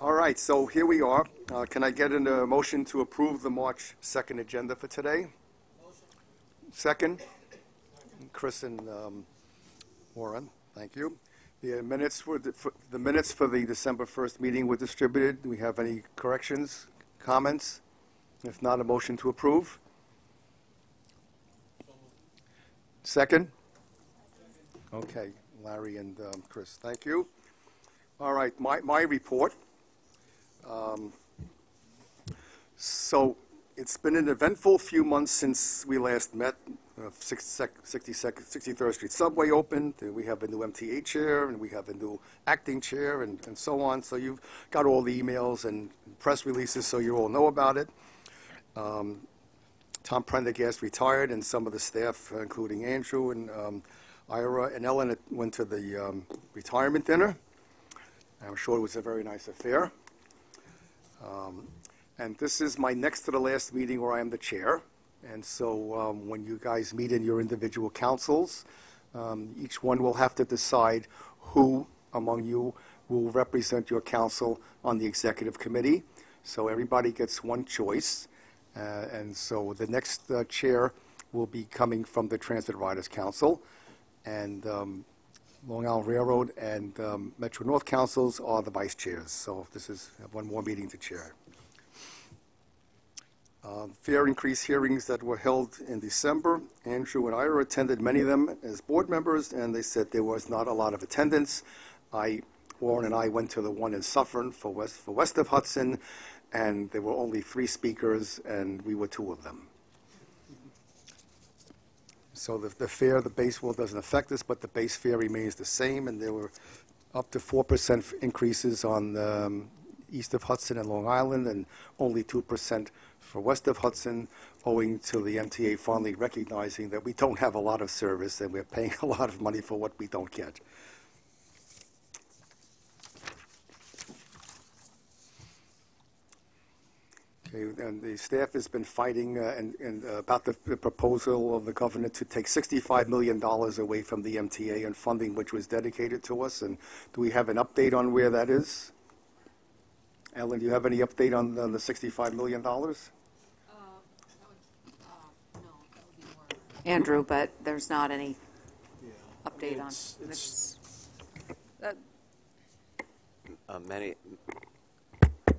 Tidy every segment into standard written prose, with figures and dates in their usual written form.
All right, so here we are. Can I get a motion to approve the March 2nd agenda for today? Motion. Second? Chris and Warren, thank you. The minutes for the December 1st meeting were distributed. Do we have any corrections, comments? If not, a motion to approve? Second? Okay, Larry and Chris, thank you. All right, my report. So it's been an eventful few months since we last met. 63rd Street Subway opened. We have a new MTA chair, and we have a new acting chair, and so on. So you've got all the emails and press releases, so you all know about it. Tom Prendergast retired, and some of the staff, including Andrew and Ira and Ellen, went to the retirement dinner. I'm sure it was a very nice affair. And this is my next to the last meeting where I am the chair. And so when you guys meet in your individual councils, each one will have to decide who among you will represent your council on the executive committee. So everybody gets one choice. And so the next chair will be coming from the Transit Riders Council. And Long Island Railroad and Metro North councils are the vice chairs. So this is one more meeting to chair. Fare increase hearings that were held in December. Andrew and Ira attended many of them as board members, and they said there was not a lot of attendance. Warren and I went to the one in Suffern for west of Hudson, and there were only 3 speakers, and we were 2 of them. So the fare, the base fare doesn't affect us, but the base fare remains the same, and there were up to 4% increases on east of Hudson and Long Island, and only 2% for west of Hudson, owing to the MTA finally recognizing that we don't have a lot of service and we're paying a lot of money for what we don't get. Okay, and the staff has been fighting about the proposal of the governor to take $65 million away from the MTA and funding which was dedicated to us. And do we have an update on where that is? Ellen, do you have any update on the $65 million? No, that would be more Andrew, but there's not any update on this.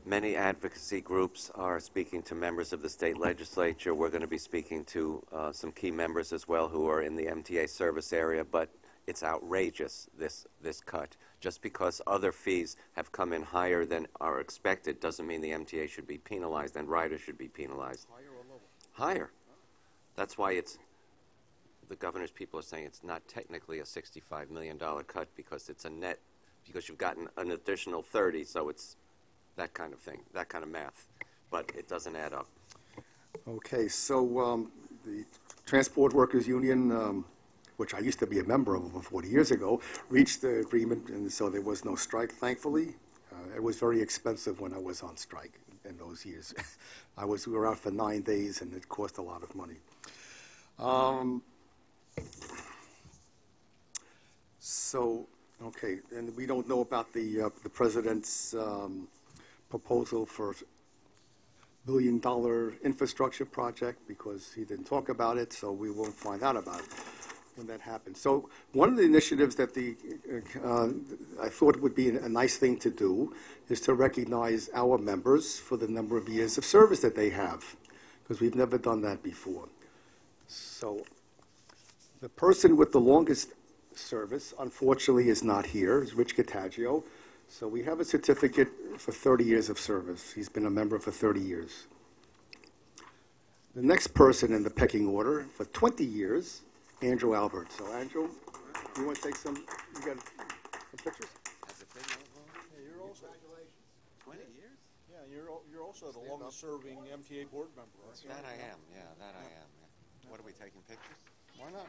Many advocacy groups are speaking to members of the state legislature. We're going to be speaking to some key members as well who are in the MTA service area, but it's outrageous, this cut. Just because other fees have come in higher than are expected doesn't mean the MTA should be penalized and riders should be penalized. Higher or lower? Higher. That's why the governor's people are saying it's not technically a $65 million cut because it's a net, because you've gotten an additional 30, so it's that kind of thing, that kind of math, but it doesn't add up. Okay, so the Transport Workers Union, which I used to be a member of over 40 years ago, reached the agreement, and so there was no strike, thankfully. It was very expensive when I was on strike in those years. We were out for 9 days, and it cost a lot of money. Okay, and we don't know about the president's proposal for $1 billion infrastructure project because he didn't talk about it, so we won't find out about it when that happens. So one of the initiatives that I thought would be a nice thing to do is to recognize our members for the number of years of service that they have, because we've never done that before. So the person with the longest service, unfortunately, is not here, is Rich Cottagio. So we have a certificate for 30 years of service. He's been a member for 30 years. The next person in the pecking order for 20 years, Andrew Albert. So Andrew, you want to take some, you got some pictures? Yeah, you're also, 20 years? Yeah, you're also the longest serving MTA board member, right? That I am, yeah, that I am. Yeah. What, are we taking pictures? Why not?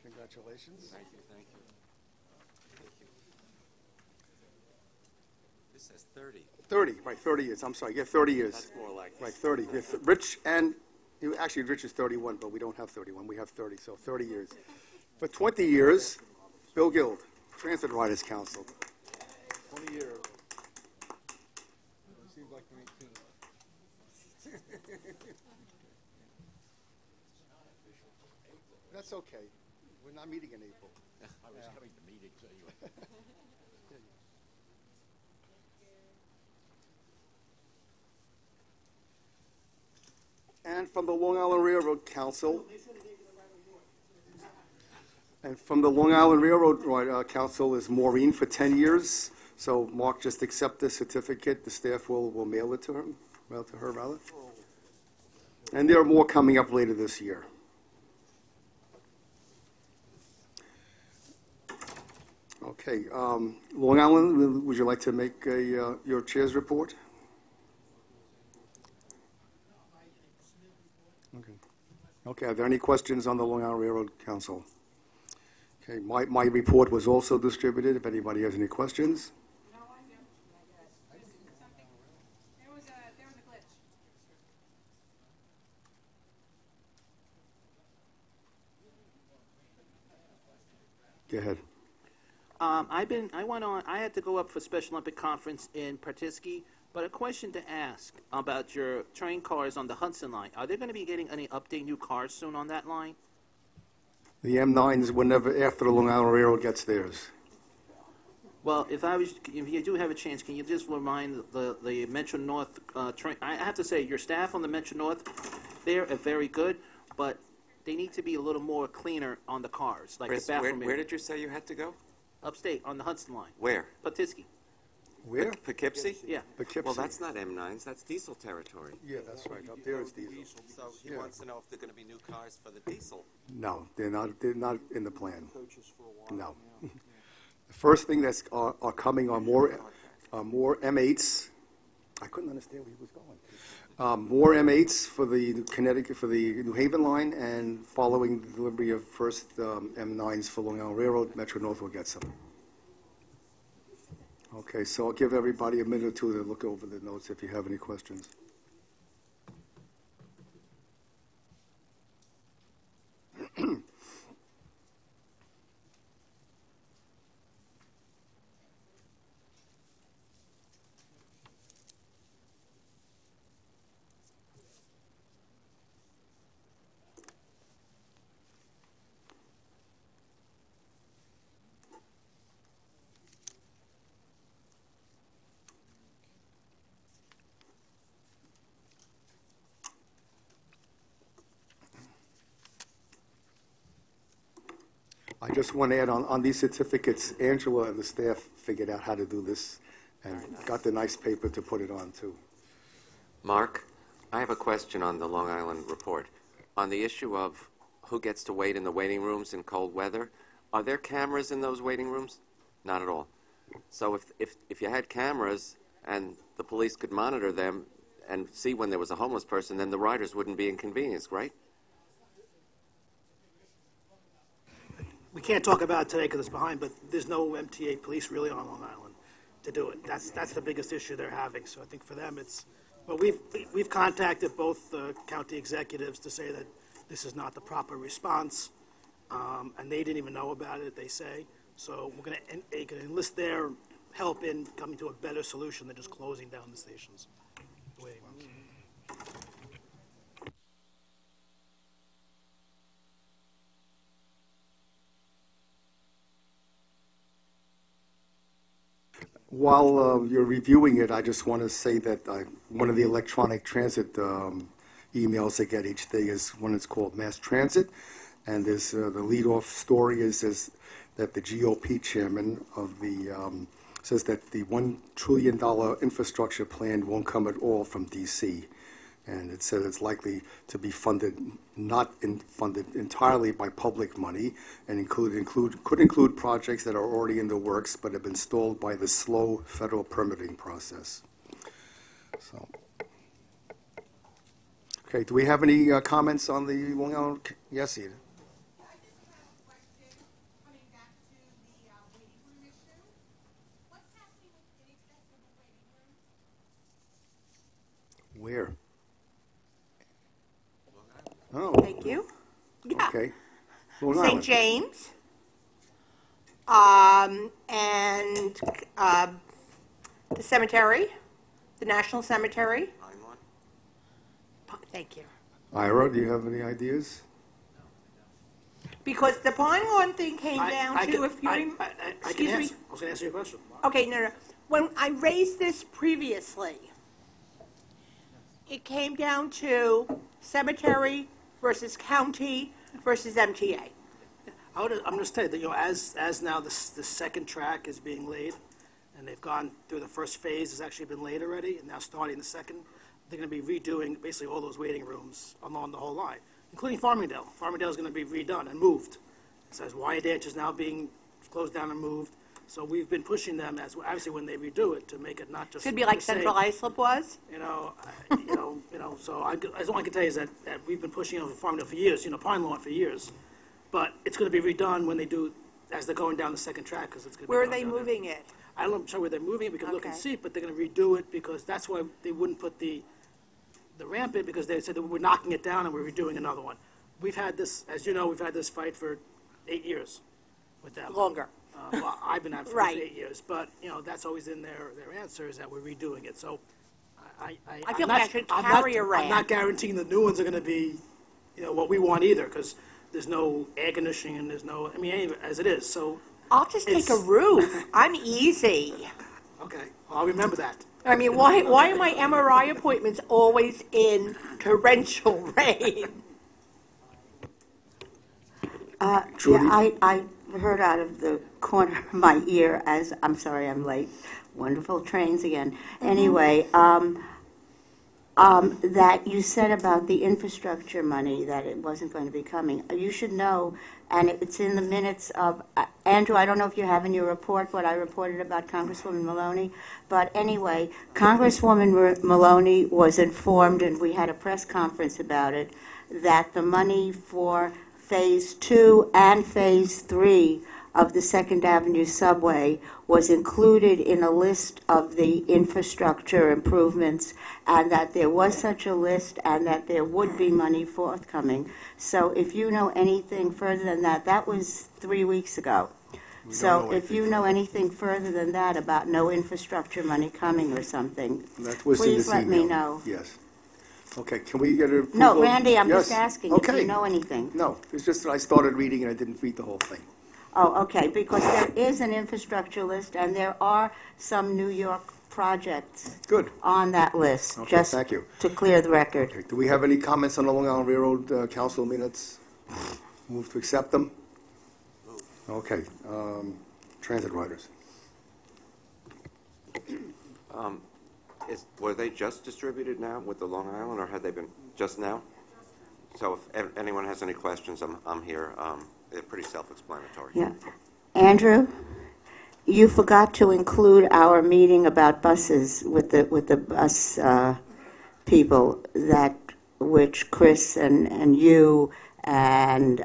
Congratulations. Thank you, thank you. Thank you. This says 30. 30, right, 30 years. I'm sorry, yeah, 30 years. That's more like Right, 30. Yeah, Rich actually, Rich is 31, but we don't have 31. We have 30, so 30 years. For 20 years, Bill Guild, Transit Riders Council. 20 years. Seems like 19. That's okay. We're not meeting in April. I was coming to meetings anyway. And from the Long Island Railroad Council. And from the Long Island Railroad Council is Maureen for 10 years. So Mark, just accept the certificate. The staff will mail it to her, rather. And there are more coming up later this year. Okay, Long Island, would you like to make your chair's report? Okay. Okay, are there any questions on the Long Island Railroad Council? Okay, my report was also distributed, if anybody has any questions. No, I do. Something, there was a glitch. Go ahead. I had to go up for Special Olympic Conference in Partisky, but a question to ask about your train cars on the Hudson Line. Are they going to be getting any new cars soon on that line? The M9s whenever after the Long Island Railroad gets theirs. Well, if you do have a chance, can you just remind the Metro North train? I have to say, your staff on the Metro North, they're very good, but they need to be a little more cleaner on the cars, like Chris, the bathroom where area. did you say you had to go? Upstate on the Hudson Line, Where? Partisky. Where? Poughkeepsie? Yeah. Poughkeepsie. Well, that's not M9s, that's diesel territory. Yeah, that's right. Up there is diesel. So he Yeah. wants to know if there are going to be new cars for the diesel. No, they're not. They're not in the plan. Coaches for a while. No. The first thing that's are coming are more M8s. I couldn't understand where he was going. More M8s for the Connecticut, for the New Haven line, and following the delivery of first M9s for Long Island Railroad, Metro North will get some. Okay, so I'll give everybody a minute or two to look over the notes if you have any questions. I just want to add on these certificates, Angela and the staff figured out how to do this and got the nice paper to put it on too. Mark, I have a question on the Long Island report. On the issue of who gets to wait in the waiting rooms in cold weather, are there cameras in those waiting rooms? Not at all. So if you had cameras and the police could monitor them and see when there was a homeless person, then the riders wouldn't be inconvenienced, right? We can't talk about it today because it's behind, but there's no MTA police really on Long Island to do it. That's the biggest issue they're having. So I think for them it's, but we've contacted both the county executives to say that this is not the proper response, and they didn't even know about it, they say. So we're going to enlist their help in coming to a better solution than just closing down the stations. The waiting rooms. While you're reviewing it, I just want to say that one of the electronic transit emails I get each day is one that's called Mass Transit, and there's the lead-off story is that the GOP chairman of the says that the $1 trillion infrastructure plan won't come at all from D.C., and it said it's likely to be funded funded entirely by public money, and could include projects that are already in the works but have been stalled by the slow federal permitting process. So, okay, do we have any comments on the Long Island? Yes, Eda. I just have a question coming back to the waiting room issue. What's happening with inaccessible waiting rooms? Where? Oh, Thank you. Yeah. okay. Long St. Island. James. and the cemetery, the National Cemetery. Thank you. Ira, do you have any ideas? Because the Pine Lawn thing came I down can- to, if you, I can excuse me. answer. I was going to answer your question. Okay, no. When I raised this previously, it came down to cemetery versus county versus MTA. I'm just telling you, that, you know, as now the second track is being laid, and they've gone through the first phase, has actually been laid already, and now starting the second, they're going to be redoing basically all those waiting rooms along the whole line, including Farmingdale. Farmingdale is going to be redone and moved. It says Wyandanch is now being closed down and moved. So we've been pushing them, as obviously when they redo it, to make it not just Could be like the same. Central Islip was. So all I can tell you is that we've been pushing over Farmingdale for years, Pine Lawn for years. But it's going to be redone when they do, as they're going down the second track, because it's going to be Where are done they down there. moving it? I don't know where they're moving it, we can look and Okay. see, but they're going to redo it, because that's why they wouldn't put the ramp in, because they said that we're knocking it down and we're redoing another one. We've had this, as you know, we've had this fight for 8 years with them. Longer. Well, I've been at it for Right. 8 years, but, that's always in their answer, is that we're redoing it, so I I'm feel not- like I should I'm carry not- a ramp. I'm not guaranteeing the new ones are gonna be, what we want either, because there's no air conditioning and there's no, as it is, so, I'll just take a It's- roof. I'm easy. okay, well, I'll remember that. I mean, why are my MRI appointments always in torrential rain? Judy? Yeah, I heard out of the corner of my ear I'm sorry I'm late. Wonderful trains again. Anyway, that you said about the infrastructure money, that it wasn't going to be coming. You should know, and it's in the minutes of, Andrew, I don't know if you have in your report what I reported about Congresswoman Maloney, but anyway, Congresswoman Maloney was informed, and we had a press conference about it, that the money for Phase 2 and Phase 3 of the Second Avenue subway was included in a list of the infrastructure improvements, and that there was such a list and that there would be money forthcoming. So if you know anything further than that, that was 3 weeks ago. We So don't know if you anything know further. anything further than that about no infrastructure money coming or something, That was in please this let me email. know. Yes. Okay, can we get an approval? No, Randy, I'm Yes. just asking if Okay. you know anything. No, it's just that I started reading and I didn't read the whole thing. Oh, okay, because there is an infrastructure list, and there are some New York projects Good. on that list. Okay, just thank you. to clear the record. Okay, do we have any comments on the Long Island Railroad Council minutes? Move to accept them? Okay, transit riders. Were they just distributed now with the Long Island, or had they been just now? So if anyone has any questions, I'm here. They're pretty self-explanatory. Yeah. Andrew, you forgot to include our meeting about buses with the bus people, which Chris and you and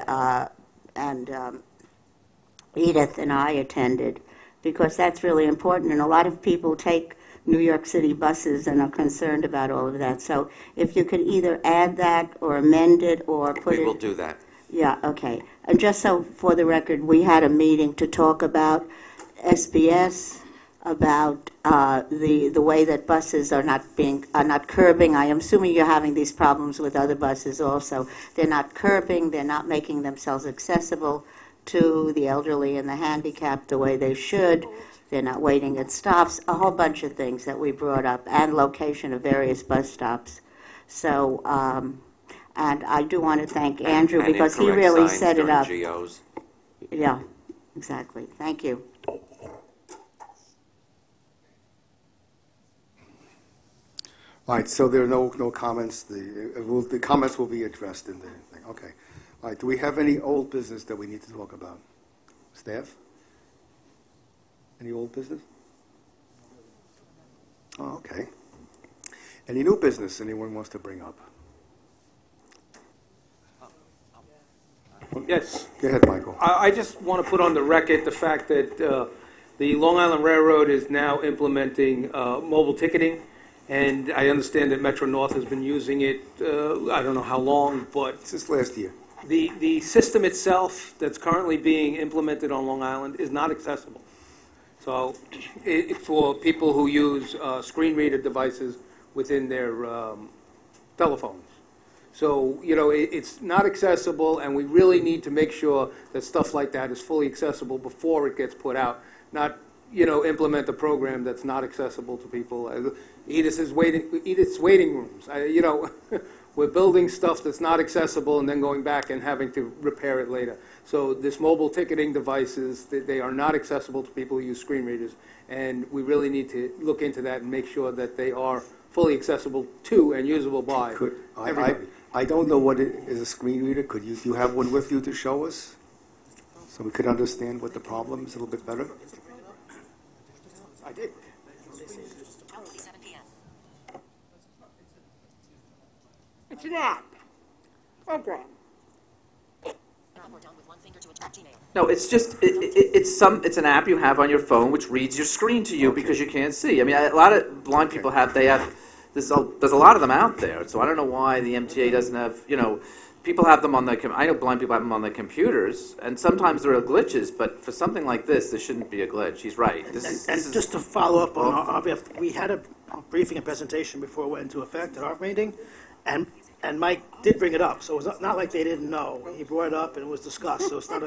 Edith and I attended, because that's really important, and a lot of people take New York City buses and are concerned about all of that. So if you could either add that or amend it or put it... We will do that. Yeah, okay. And just so for the record, we had a meeting to talk about SBS, about the way that buses are not curbing. I am assuming you're having these problems with other buses also. They're not curbing, they're not making themselves accessible to the elderly and the handicapped the way they should. They're not waiting at stops, a whole bunch of things that we brought up, and location of various bus stops. So, and I do want to thank Andrew, And because he incorrect really signs set it during up. GOs. Yeah, exactly. Thank you. All right, so there are no comments. The comments will be addressed in the thing. Okay. All right, do we have any old business that we need to talk about? Staff? Any old business? Oh, okay. Any new business anyone wants to bring up? Yes. Go ahead, Michael. I just want to put on the record the fact that the Long Island Railroad is now implementing mobile ticketing, and I understand that Metro North has been using it, I don't know how long, but Since last year. The system itself that's currently being implemented on Long Island is not accessible. So for people who use screen reader devices within their telephones. So, you know, it's not accessible, and we really need to make sure that stuff like that is fully accessible before it gets put out, not, you know, implement a program that's not accessible to people. Edith's waiting rooms. You know, we're building stuff that's not accessible and then going back and having to repair it later. So this mobile ticketing devices, they are not accessible to people who use screen readers, and we really need to look into that and make sure that they are fully accessible to and usable by everybody. I don't know what it is, a screen reader. Could you have one with you to show us? So we could understand what the problem is a little bit better? I did. It's an app. Program. No, it's just it's an app you have on your phone which reads your screen to you because you can't see. I mean, a lot of blind people there's a lot of them out there. So I don't know why the MTA doesn't have, you know, people have them on I know blind people have them on their computers, and sometimes there are glitches, but for something like this, there shouldn't be a glitch. He's right. And just to follow up on our behalf, we had a briefing and presentation before it went into effect at our meeting, and Mike did bring it up, so it's not like they didn't know. He brought it up and it was discussed, so it's not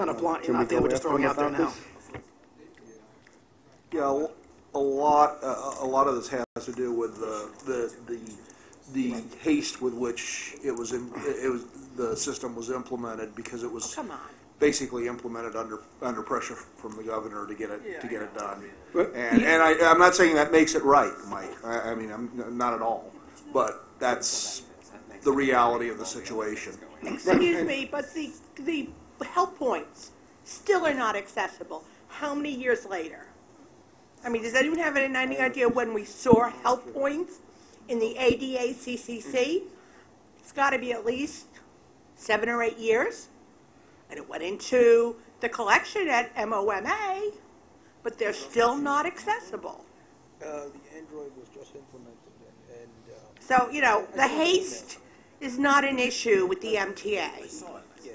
a blind, you're not there, we're just throwing it out there now. Yeah, a lot of this has to do with the haste with which the system was implemented, because it was basically implemented under pressure from the governor to get it done. And I'm not saying that makes it right, Mike. I mean, I'm not at all. But that's the reality of the situation. Excuse me, but the help points still are not accessible. How many years later? I mean, does anyone have any idea when we saw help points in the ADA CCC? It's got to be at least 7 or 8 years. And it went into the collection at MOMA, but they're still not accessible. The Android was just implemented, So, you know, the haste is not an issue with the MTA.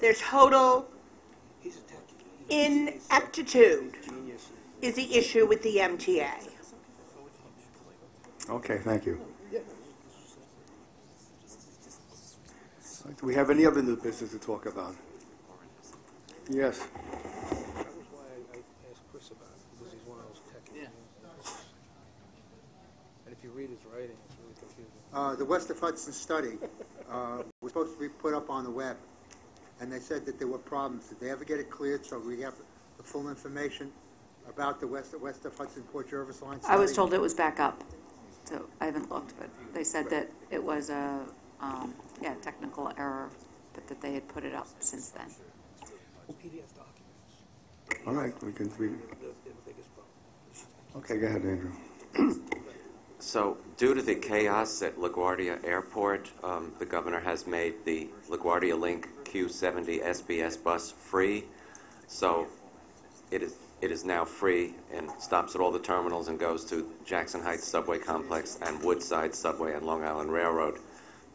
There's total ineptitude is the issue with the MTA. Okay, thank you. Do we have any other new business to talk about? Yes. That was why I asked Chris about it, because he's one of those techies. And if you read his writing, it's really confusing. The West of Hudson study was supposed to be put up on the web, and they said that there were problems. Did they ever get it cleared so we have the full information about the West of Hudson Port Jervis line study? I was told it was back up, so I haven't looked, but they said that it was a technical error, but that they had put it up since then. PDF documents. All right, we can. Okay, go ahead, Andrew. So, due to the chaos at LaGuardia Airport, the governor has made the LaGuardia Link Q70 SBS bus free. So, it is now free and stops at all the terminals and goes to Jackson Heights Subway Complex and Woodside Subway and Long Island Railroad.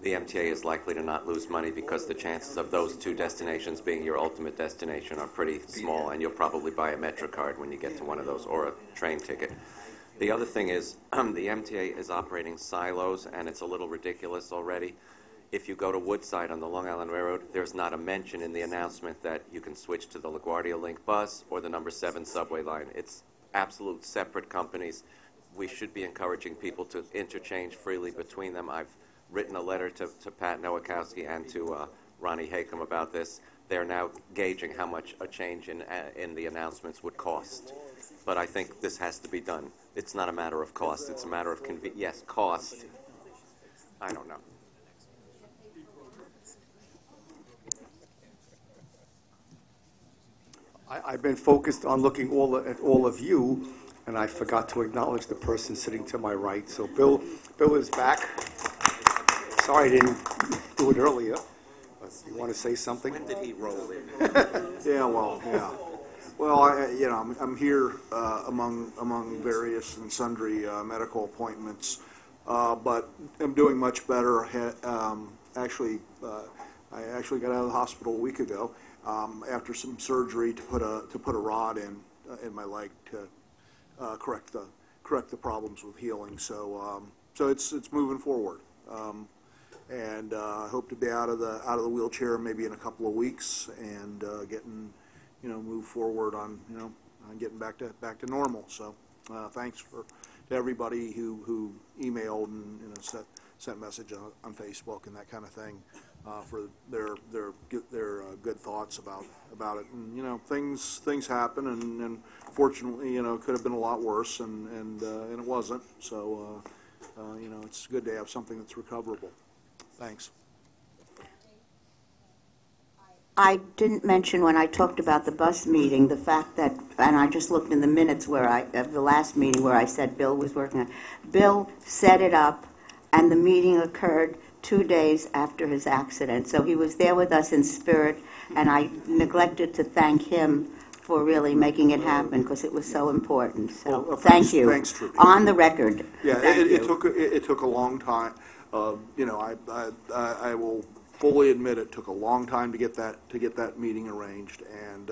The MTA is likely to not lose money because the chances of those two destinations being your ultimate destination are pretty small, and you'll probably buy a MetroCard when you get to one of those, or a train ticket. The other thing is, the MTA is operating silos, and it's a little ridiculous already. If you go to Woodside on the Long Island Railroad, there's not a mention in the announcement that you can switch to the LaGuardia Link bus or the number 7 subway line. It's absolute separate companies. We should be encouraging people to interchange freely between them. I've written a letter to Pat Nowakowski and to Ronnie Hakam about this. They're now gauging how much a change in the announcements would cost. But I think this has to be done. It's not a matter of cost. It's a matter of yes, cost. I don't know. I've been focused on looking at all of you, and I forgot to acknowledge the person sitting to my right. So Bill is back. Sorry I didn't do it earlier. But you want to say something? When did he roll in? Yeah. Well, I'm here among various and sundry medical appointments, but I'm doing much better. Actually, I actually got out of the hospital a week ago after some surgery to put a rod in my leg to correct the problems with healing. So so it's moving forward, and I hope to be out of the wheelchair maybe in a couple of weeks and getting move forward on on getting back to normal. So thanks to everybody who emailed and sent message on Facebook and that kind of thing for their good thoughts about it. And things happen, and fortunately it could have been a lot worse, and it wasn't. So it's good to have something that's recoverable. Thanks. I didn't mention when I talked about the bus meeting, the fact that, and I just looked in the minutes of the last meeting where I said Bill was working on it. Bill set it up, and the meeting occurred 2 days after his accident. So he was there with us in spirit, and I neglected to thank him for really making it happen because it was so important. So Well, thank you. Thanks, Trudy. On the record. Yeah, Thank you. it took a long time. I will fully admit it took a long time to get that meeting arranged, and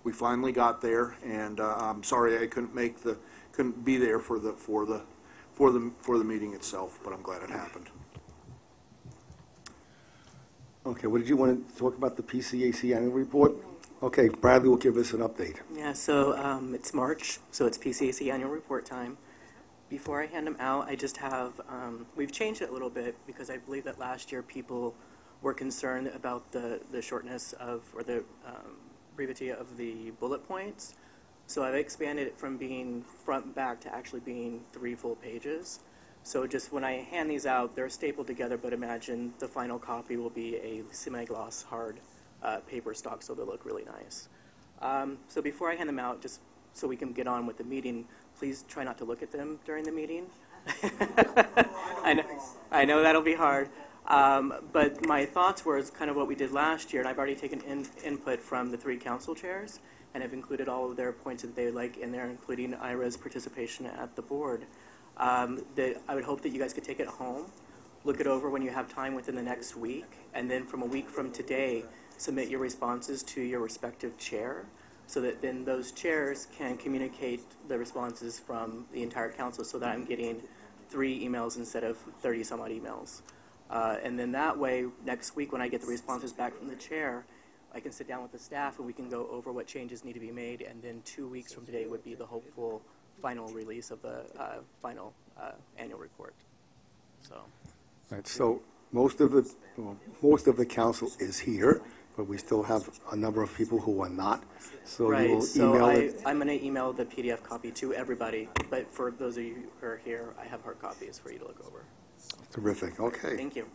we finally got there. And I'm sorry I couldn't be there for the meeting itself, but I'm glad it happened. Okay, what did you want to talk about, the PCAC annual report? Okay, Bradley will give us an update. Yeah, so it's March, so it's PCAC annual report time. Before I hand them out, I just have, we've changed it a little bit because I believe that last year people were concerned about the shortness of, or the brevity of the bullet points. So I've expanded it from being front and back to actually being 3 full pages. So just when I hand these out, they're stapled together, but imagine the final copy will be a semi-gloss hard paper stock, so they'll look really nice. So before I hand them out, just so we can get on with the meeting, please try not to look at them during the meeting. I know that'll be hard. But my thoughts were it's kind of what we did last year, and I've already taken input from the 3 council chairs, and I've included all of their points that they would like in there, including Ira's participation at the board. I would hope that you guys could take it home, look it over when you have time within the next week, and then from a week from today, submit your responses to your respective chair, so that then those chairs can communicate the responses from the entire council, so that I'm getting 3 emails instead of 30 some odd emails. And then that way, next week when I get the responses back from the chair, I can sit down with the staff and we can go over what changes need to be made, and then 2 weeks from today would be the hopeful final release of the final annual report. So. Right, so most of the council is here, but we still have a number of people who are not. So right, you will so email it. I'm going to email the PDF copy to everybody, but for those of you who are here, I have hard copies for you to look over. Terrific, okay. Thank you.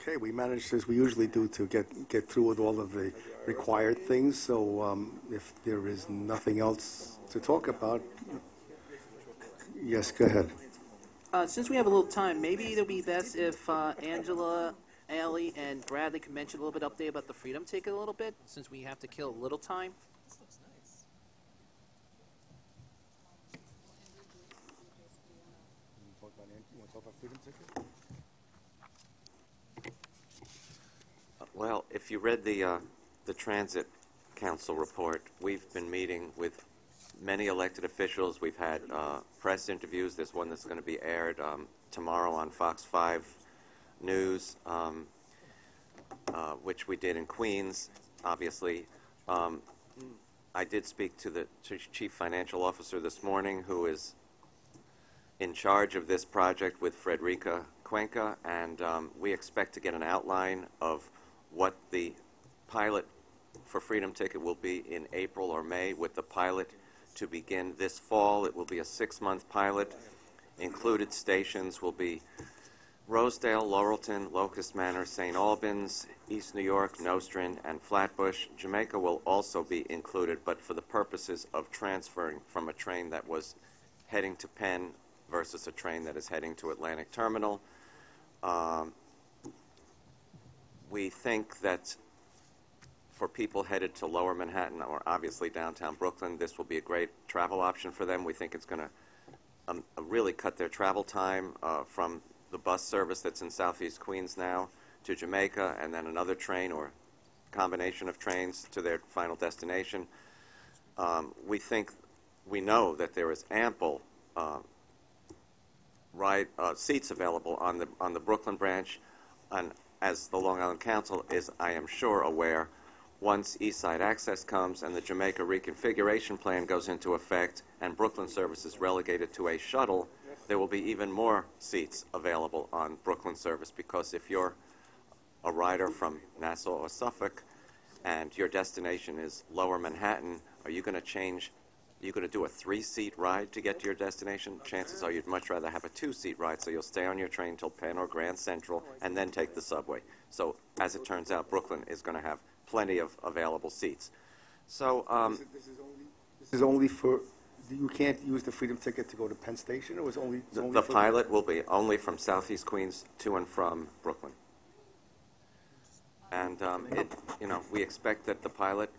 Okay, we managed, as we usually do, to get through with all of the required things. So if there is nothing else to talk about, yes, go ahead. Since we have a little time, maybe it'll be best if Angela, Allie, and Bradley can mention a little bit update about the Freedom Ticket a little bit, since we have to kill a little time. Well, if you read the Transit Council report, we've been meeting with many elected officials. We've had press interviews. There's one that's going to be aired tomorrow on Fox 5 News, which we did in Queens, obviously. I did speak to the Chief Financial Officer this morning, who is in charge of this project with Frederica Cuenca, and we expect to get an outline of what the pilot for Freedom Ticket will be in April or May, with the pilot to begin this fall. It will be a 6-month pilot. Included stations will be Rosedale, Laurelton, Locust Manor, St. Albans, East New York, Nostrand, and Flatbush. Jamaica will also be included, but for the purposes of transferring from a train that was heading to Penn versus a train that is heading to Atlantic Terminal. We think that for people headed to Lower Manhattan or obviously downtown Brooklyn, this will be a great travel option for them. We think it's going to really cut their travel time from the bus service that's in Southeast Queens now to Jamaica, and then another train or combination of trains to their final destination. We know that there is ample seats available on the Brooklyn branch, and as the Long Island Council is, I am sure, aware, once East Side Access comes and the Jamaica reconfiguration plan goes into effect and Brooklyn service is relegated to a shuttle, there will be even more seats available on Brooklyn service, because if you're a rider from Nassau or Suffolk and your destination is Lower Manhattan, are you going to change? Are you going to do a 3-seat ride to get to your destination? Chances are you'd much rather have a 2-seat ride, so you'll stay on your train till Penn or Grand Central and then take the subway. So as it turns out, Brooklyn is going to have plenty of available seats. So this is only for, you can't use the Freedom ticket to go to Penn Station, or it's only the pilot will be only from Southeast Queens to and from Brooklyn. And we expect that the pilot,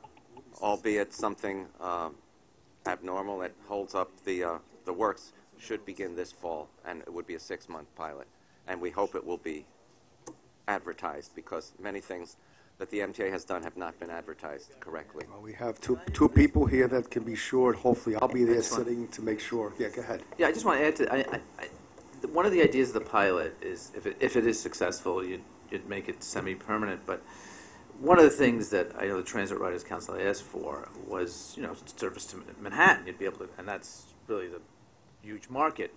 albeit something abnormal that holds up the works, should begin this fall, and it would be a 6-month pilot. And we hope it will be advertised, because many things that the MTA has done have not been advertised correctly. Well, we have two people here that can be sure, and hopefully I'll be there sitting to make sure. Yeah, go ahead. Yeah, I just want to add to, one of the ideas of the pilot is, if it is successful, you'd make it semi-permanent, but one of the things that I know the Transit Riders Council asked for was, service to Manhattan. You'd be able to, and that's really the huge market.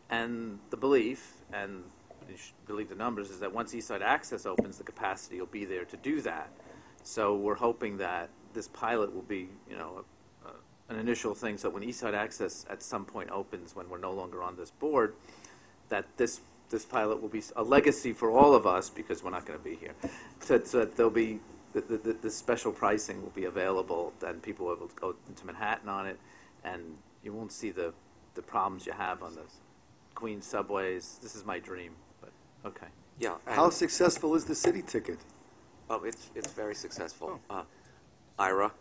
And the belief, and you should believe the numbers, is that once East Side Access opens, the capacity will be there to do that. So we're hoping that this pilot will be, an initial thing, so when East Side Access at some point opens, when we're no longer on this board, that this pilot will be a legacy for all of us, because we're not going to be here. So that there'll be the special pricing will be available, and people will be able to go into Manhattan on it, and you won't see the problems you have on the Queens subways. This is my dream, but okay. Yeah. How successful is the city ticket? Oh, it's very successful. Ira,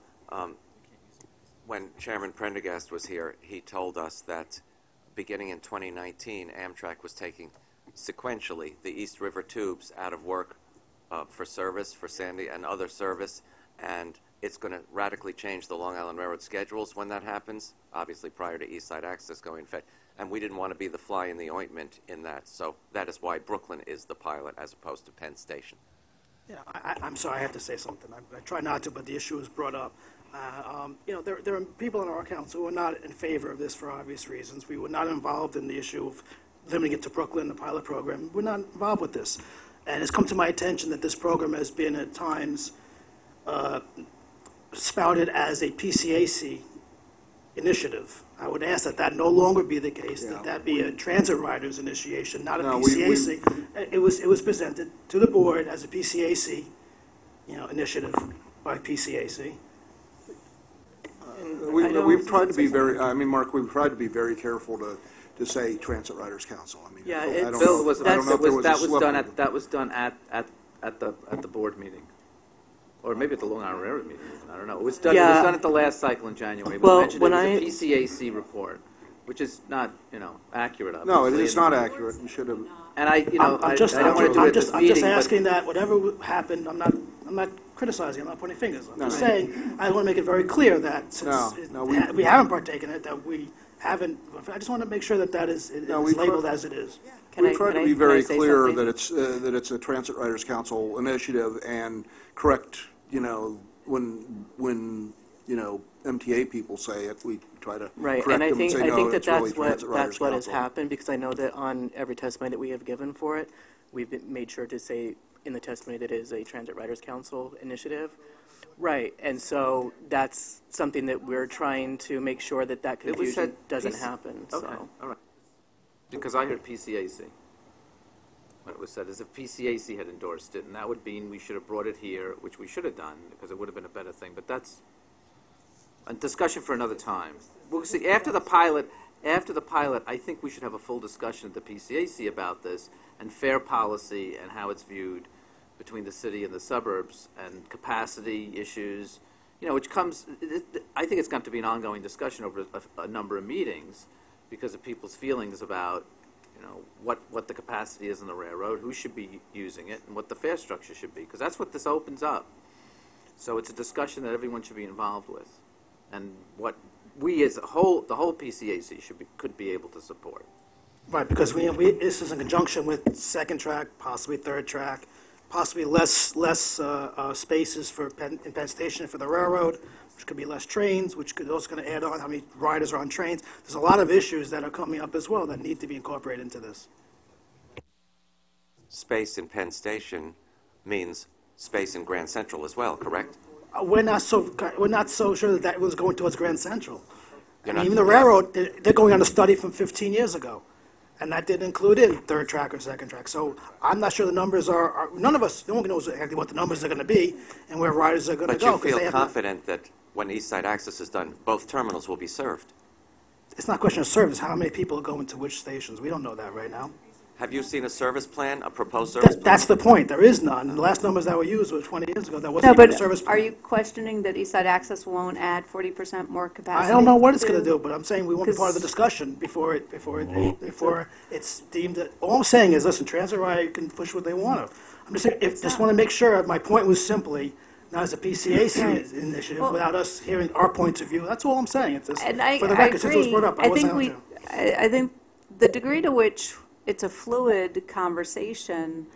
when Chairman Prendergast was here, he told us that beginning in 2019, Amtrak was taking sequentially the East River tubes out of work for service, for Sandy and other service, and it's going to radically change the Long Island Railroad schedules when that happens, obviously prior to East Side Access going in effect. And we didn't want to be the fly in the ointment in that, so that is why Brooklyn is the pilot as opposed to Penn Station. Yeah, I'm sorry, I have to say something. I try not to, but the issue was brought up. There are people in our council who are not in favor of this for obvious reasons. We were not involved in the issue of limiting it to Brooklyn, the pilot program. We're not involved with this. And it's come to my attention that this program has been at times spouted as a PCAC initiative. I would ask that no longer be the case, that be a transit riders initiation, not a PCAC. It was presented to the board as a PCAC, initiative by PCAC. We've tried to be very, Mark, we've tried to be very careful to say Transit Riders Council. Yeah, I don't Bill, know if there was a slip. that was done at the board meeting, or maybe at the Long Island Railroad meeting. I don't know. It was done. Yeah. It was done at the last cycle in January. Well, We mentioned when it was a PCAC report, which is not accurate. No, Obviously. it's not accurate. We should have. And I don't want to do it at this I'm meeting, just but- asking that whatever happened, I'm not criticizing, I'm not pointing fingers. I'm just saying, I want to make it very clear that since we haven't partaken in it, that we haven't, I just want to make sure that is labeled as it is. We tried to be very say clear something? that it's a Transit Riders Council initiative, and correct, when MTA people say it, we try to Right, correct and I them and think say, no, that it's really that's Transit Riders that's what has Council. happened, because I know that on every testimony that we have given for it, made sure to say in the testimony that it is a Transit Riders Council initiative. Right, and so that's something that we're trying to make sure that It was confusion said doesn't PC happen, Okay, so. all right. Because I heard PCAC. When it was said as if PCAC had endorsed it, and that would mean we should have brought it here, which we should have done, because it would have been a better thing. But that's a discussion for another time. We'll see. After the pilot, I think we should have a full discussion at the PCAC about this, and fair policy and how it's viewed between the city and the suburbs, and capacity issues, which comes, I think it's going to be an ongoing discussion over a number of meetings, because of people's feelings about, what the capacity is in the railroad, who should be using it, and what the fare structure should be, because that's what this opens up. So it's a discussion that everyone should be involved with, and what we as the whole PCAC could be able to support. Right, because this is in conjunction with second track, possibly third track, possibly less spaces in Penn Station for the railroad, which could be less trains, which could also going to add on how many riders are on trains. There's a lot of issues that are coming up as well that need to be incorporated into this. Space in Penn Station means space in Grand Central as well, correct? We're not so sure that was going towards Grand Central. Even the railroad, they're going on a study from 15 years ago, and that didn't include in third track or second track. So I'm not sure the numbers are none of us, no one knows exactly what the numbers are going to be and where riders are going to go. But you feel confident that when East Side Access is done, both terminals will be served? It's not a question of service, how many people are going to which stations. We don't know that right now. Have you seen a service plan, a proposed service plan? That's the point. There is none. The last numbers that were used were 20 years ago. There wasn't even a service plan. Are you questioning that East Side Access won't add 40% more capacity? I don't know what it's going to do, but I'm saying we won't be part of the discussion before it's deemed that. All I'm saying is, listen, Transit Ride can push what they want to. I'm just saying, just want to make sure. My point was simply not as a PCAC initiative, without us hearing our points of view. That's all I'm saying. It's just, for the record, since it was brought up, I think the degree to which it's a fluid conversation,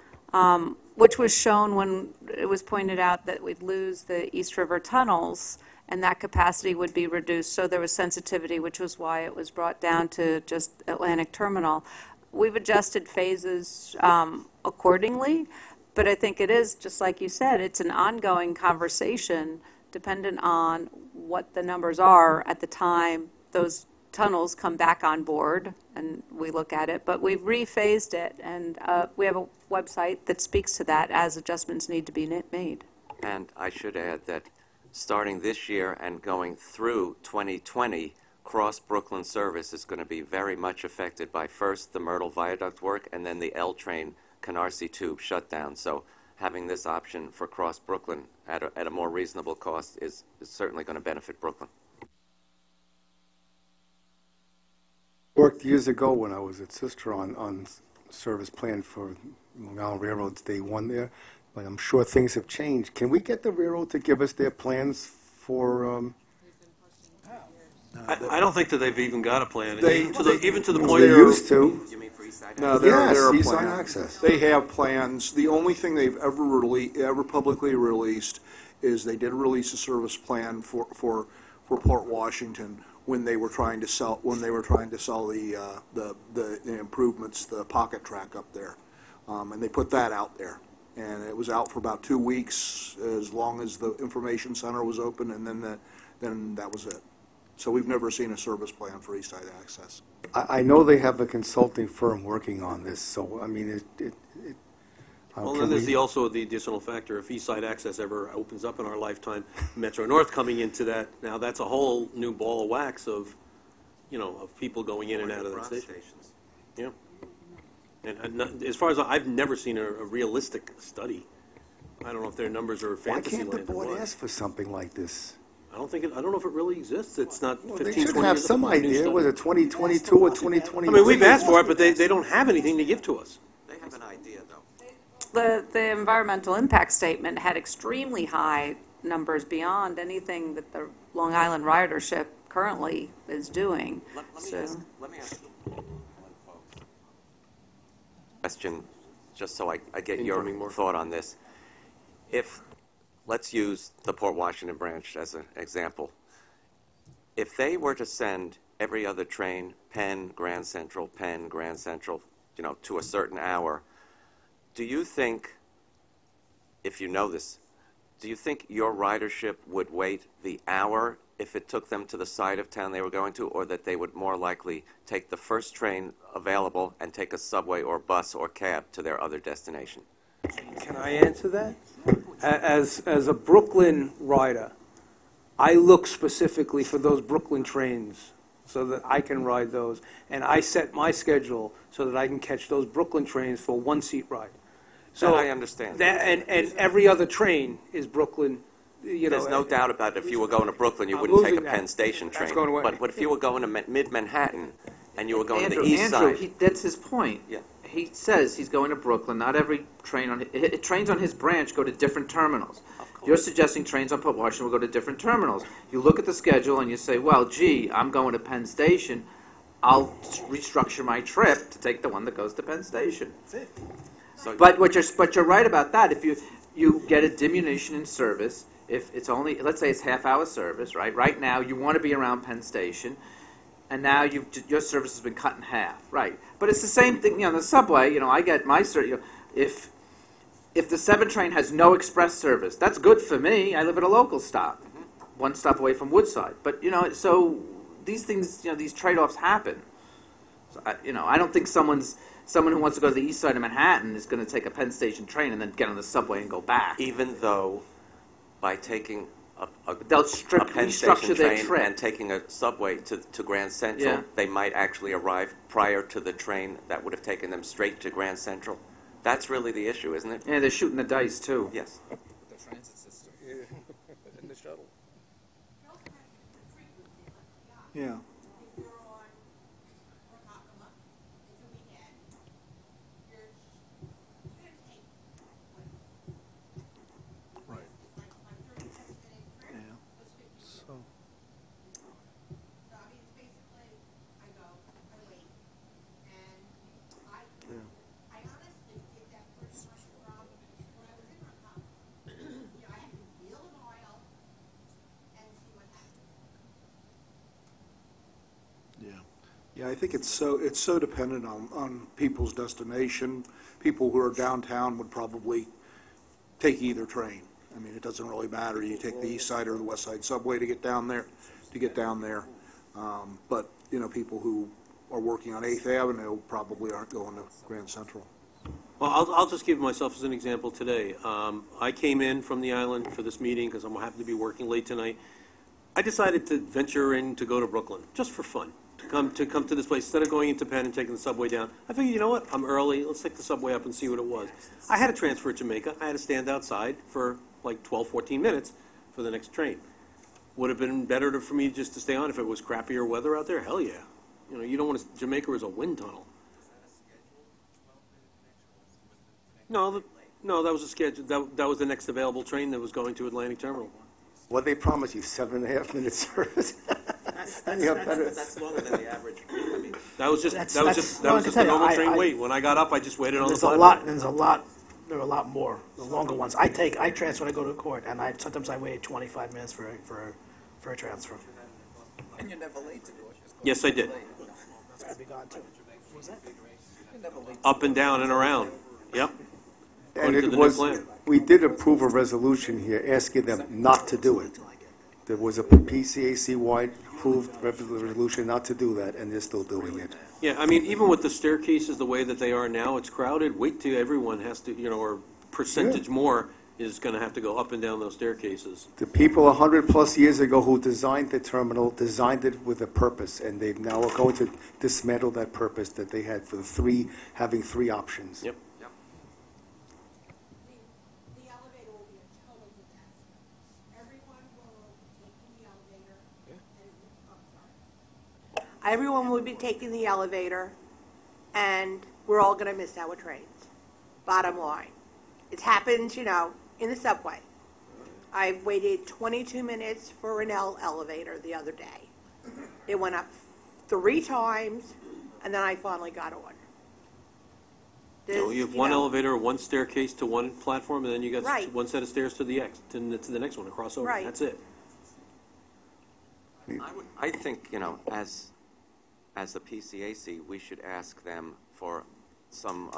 which was shown when it was pointed out that we'd lose the East River tunnels and that capacity would be reduced. So there was sensitivity, which was why it was brought down to just Atlantic Terminal. We've adjusted phases accordingly, but I think it is, just like you said, it's an ongoing conversation dependent on what the numbers are at the time those tunnels come back on board and we look at it, but we've rephased it, and we have a website that speaks to that as adjustments need to be made. And I should add that starting this year and going through 2020, cross-Brooklyn service is going to be very much affected by first the Myrtle Viaduct work and then the L train Canarsie Tube shutdown. So having this option for cross-Brooklyn at a more reasonable cost is certainly going to benefit Brooklyn. Worked years ago when I was at Sister on service plan for Long Island Railroad's day one there, but I'm sure things have changed. Can we get the railroad to give us their plans for? I don't think that they've even got a plan. Even to the point they used to. You mean for East Side? No, there are East Side plans. Access. They have plans. The only thing they've ever publicly released is they did release a service plan for Port Washington when they were trying to sell the improvements, the pocket track up there, and they put that out there, and it was out for about 2 weeks, as long as the information center was open, and then that was it. So we've never seen a service plan for East Side Access. I know they have a consulting firm working on this, so I mean Well, then there's also the additional factor, if East Side Access ever opens up in our lifetime, Metro North coming into that, now that's a whole new ball of wax of people going in and out of that station. Yeah. And as far as I've never seen a realistic study. I don't know if their numbers are fantasy land. Why can't the board ask for something like this? I don't know if it really exists. It's not 15, 20 They years. should have some idea, whether 2022 or 2023. I mean, we've asked for it, but they don't have anything to give to us. They have an idea, though. The environmental impact statement had extremely high numbers beyond anything that the Long Island ridership currently is doing. Let me ask you question, just so I get your thought on this. Let's use the Port Washington branch as an example. If they were to send every other train, Penn, Grand Central, to a certain hour, do you think, if you know this, do you think your ridership would wait the hour if it took them to the side of town they were going to, or that they would more likely take the first train available and take a subway or bus or cab to their other destination? Can I answer that? As a Brooklyn rider, I look specifically for those Brooklyn trains so that I can ride those, and I set my schedule so that I can catch those Brooklyn trains for a one-seat ride. So that I understand. And every other train is Brooklyn. There's no doubt about it. If you were going to Brooklyn, you wouldn't take a Penn Station train. That's going away. But if you were going to mid-Manhattan, And you were going Andrew, to the east side. That's his point. Yeah. He says he's going to Brooklyn. Not every train trains on his branch go to different terminals. You're suggesting trains on Port Washington will go to different terminals. You look at the schedule and you say, well, gee, I'm going to Penn Station. I'll restructure my trip to take the one that goes to Penn Station. So, But you're right about that. If you get a diminution in service, if it's only, let's say it's half-hour service, right? Right now, you want to be around Penn Station, and now your service has been cut in half, right? But it's the same thing, the subway, I get my service, if the 7 train has no express service, that's good for me. I live at a local stop, one stop away from Woodside. But, so these things, these trade-offs happen. So, I don't think someone who wants to go to the east side of Manhattan is going to take a Penn Station train and then get on the subway and go back. even though by taking They'll a Penn Station restructure their train trip. and taking a subway to Grand Central, Yeah. they might actually arrive prior to the train that would have taken them straight to Grand Central. That's really the issue, isn't it? Yeah, they're shooting the dice, too. Yes. The transit system. In the shuttle. Yeah. Yeah, I think it's so dependent on people's destination. People who are downtown would probably take either train. I mean, it doesn't really matter. You take the east side or the west side subway to get down there, But, people who are working on 8th Avenue probably aren't going to Grand Central. Well, I'll just give myself as an example today. I came in from the island for this meeting because I'm happy to be working late tonight. I decided to venture in to go to Brooklyn, just for fun, to come to this place. Instead of going into Penn and taking the subway down, I figured, you know what, I'm early, let's take the subway up and see what it was. I had to transfer to Jamaica. I had to stand outside for like 12, 14 minutes for the next train. Would have been better for me just to stay on if it was crappier weather out there? Hell yeah. You don't want to, Jamaica is a wind tunnel. No, that was a schedule. That was the next available train that was going to Atlantic Terminal. What they promise you, 7.5 minute service? That's longer than the average. That was just I a normal train wait. When I got up, I just waited on the There are a lot more, the longer ones. I transfer when I go to court, and sometimes I wait 25 minutes for a transfer. And you're never late to go. Yes, I did. That's going to be gone, too. What was that? Up and down and around. Yep. And According to it the new was, plan. we did approve a resolution here asking them not to do it. There was a PCAC-wide approved resolution not to do that, and they're still doing it. Yeah, I mean, even with the staircases the way that they are now, it's crowded. Wait till everyone has to, or percentage more is going to have to go up and down those staircases. The people 100-plus years ago who designed the terminal designed it with a purpose, and they now are going to dismantle that purpose that they had for having three options. Yep. The elevator will be a total disaster. Everyone will be taking the elevator. Everyone will be taking the elevator, and we're all going to miss our trains. Bottom line. It's happened, in the subway. I waited 22 minutes for an elevator the other day. It went up 3 times, and then I finally got on. You have one elevator, one staircase to one platform, and then you got Right. one set of stairs to the next one, across over. Right. That's it. I think, as the PCAC, we should ask them for some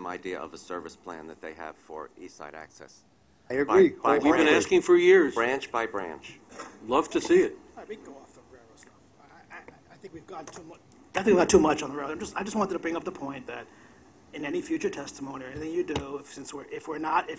idea of a service plan that they have for East Side access. I agree. By We've been wholeheartedly. asking for years. Branch by branch. Love to see it. All right, we can go off the railroad stuff. I think we've gone too much. I think we've gone too much on the railroad. I just wanted to bring up the point that in any future testimony or anything you do, if we're not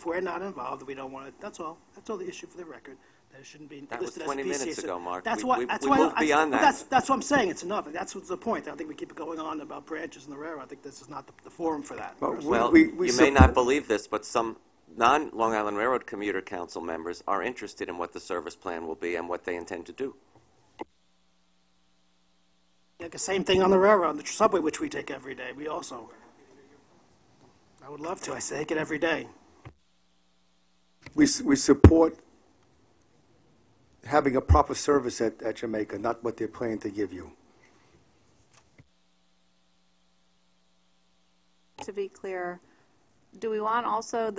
involved, we don't want to. That's all. That's all the issue for the record. That it shouldn't be That was listed 20 as PCA. minutes ago, Mark. That's We why. moved beyond that. That's what I'm saying. It's enough. And that's what's the point. I don't think we keep going on about branches in the railroad. I think this is not the forum for that. But Well, we you may not believe this, but some non-Long Island Railroad Commuter Council members are interested in what the service plan will be and what they intend to do. the same thing on the railroad, the subway, which we take every day. I would love to. I take it every day. We support having a proper service at Jamaica, not what they're planning to give you. To be clear, do we want also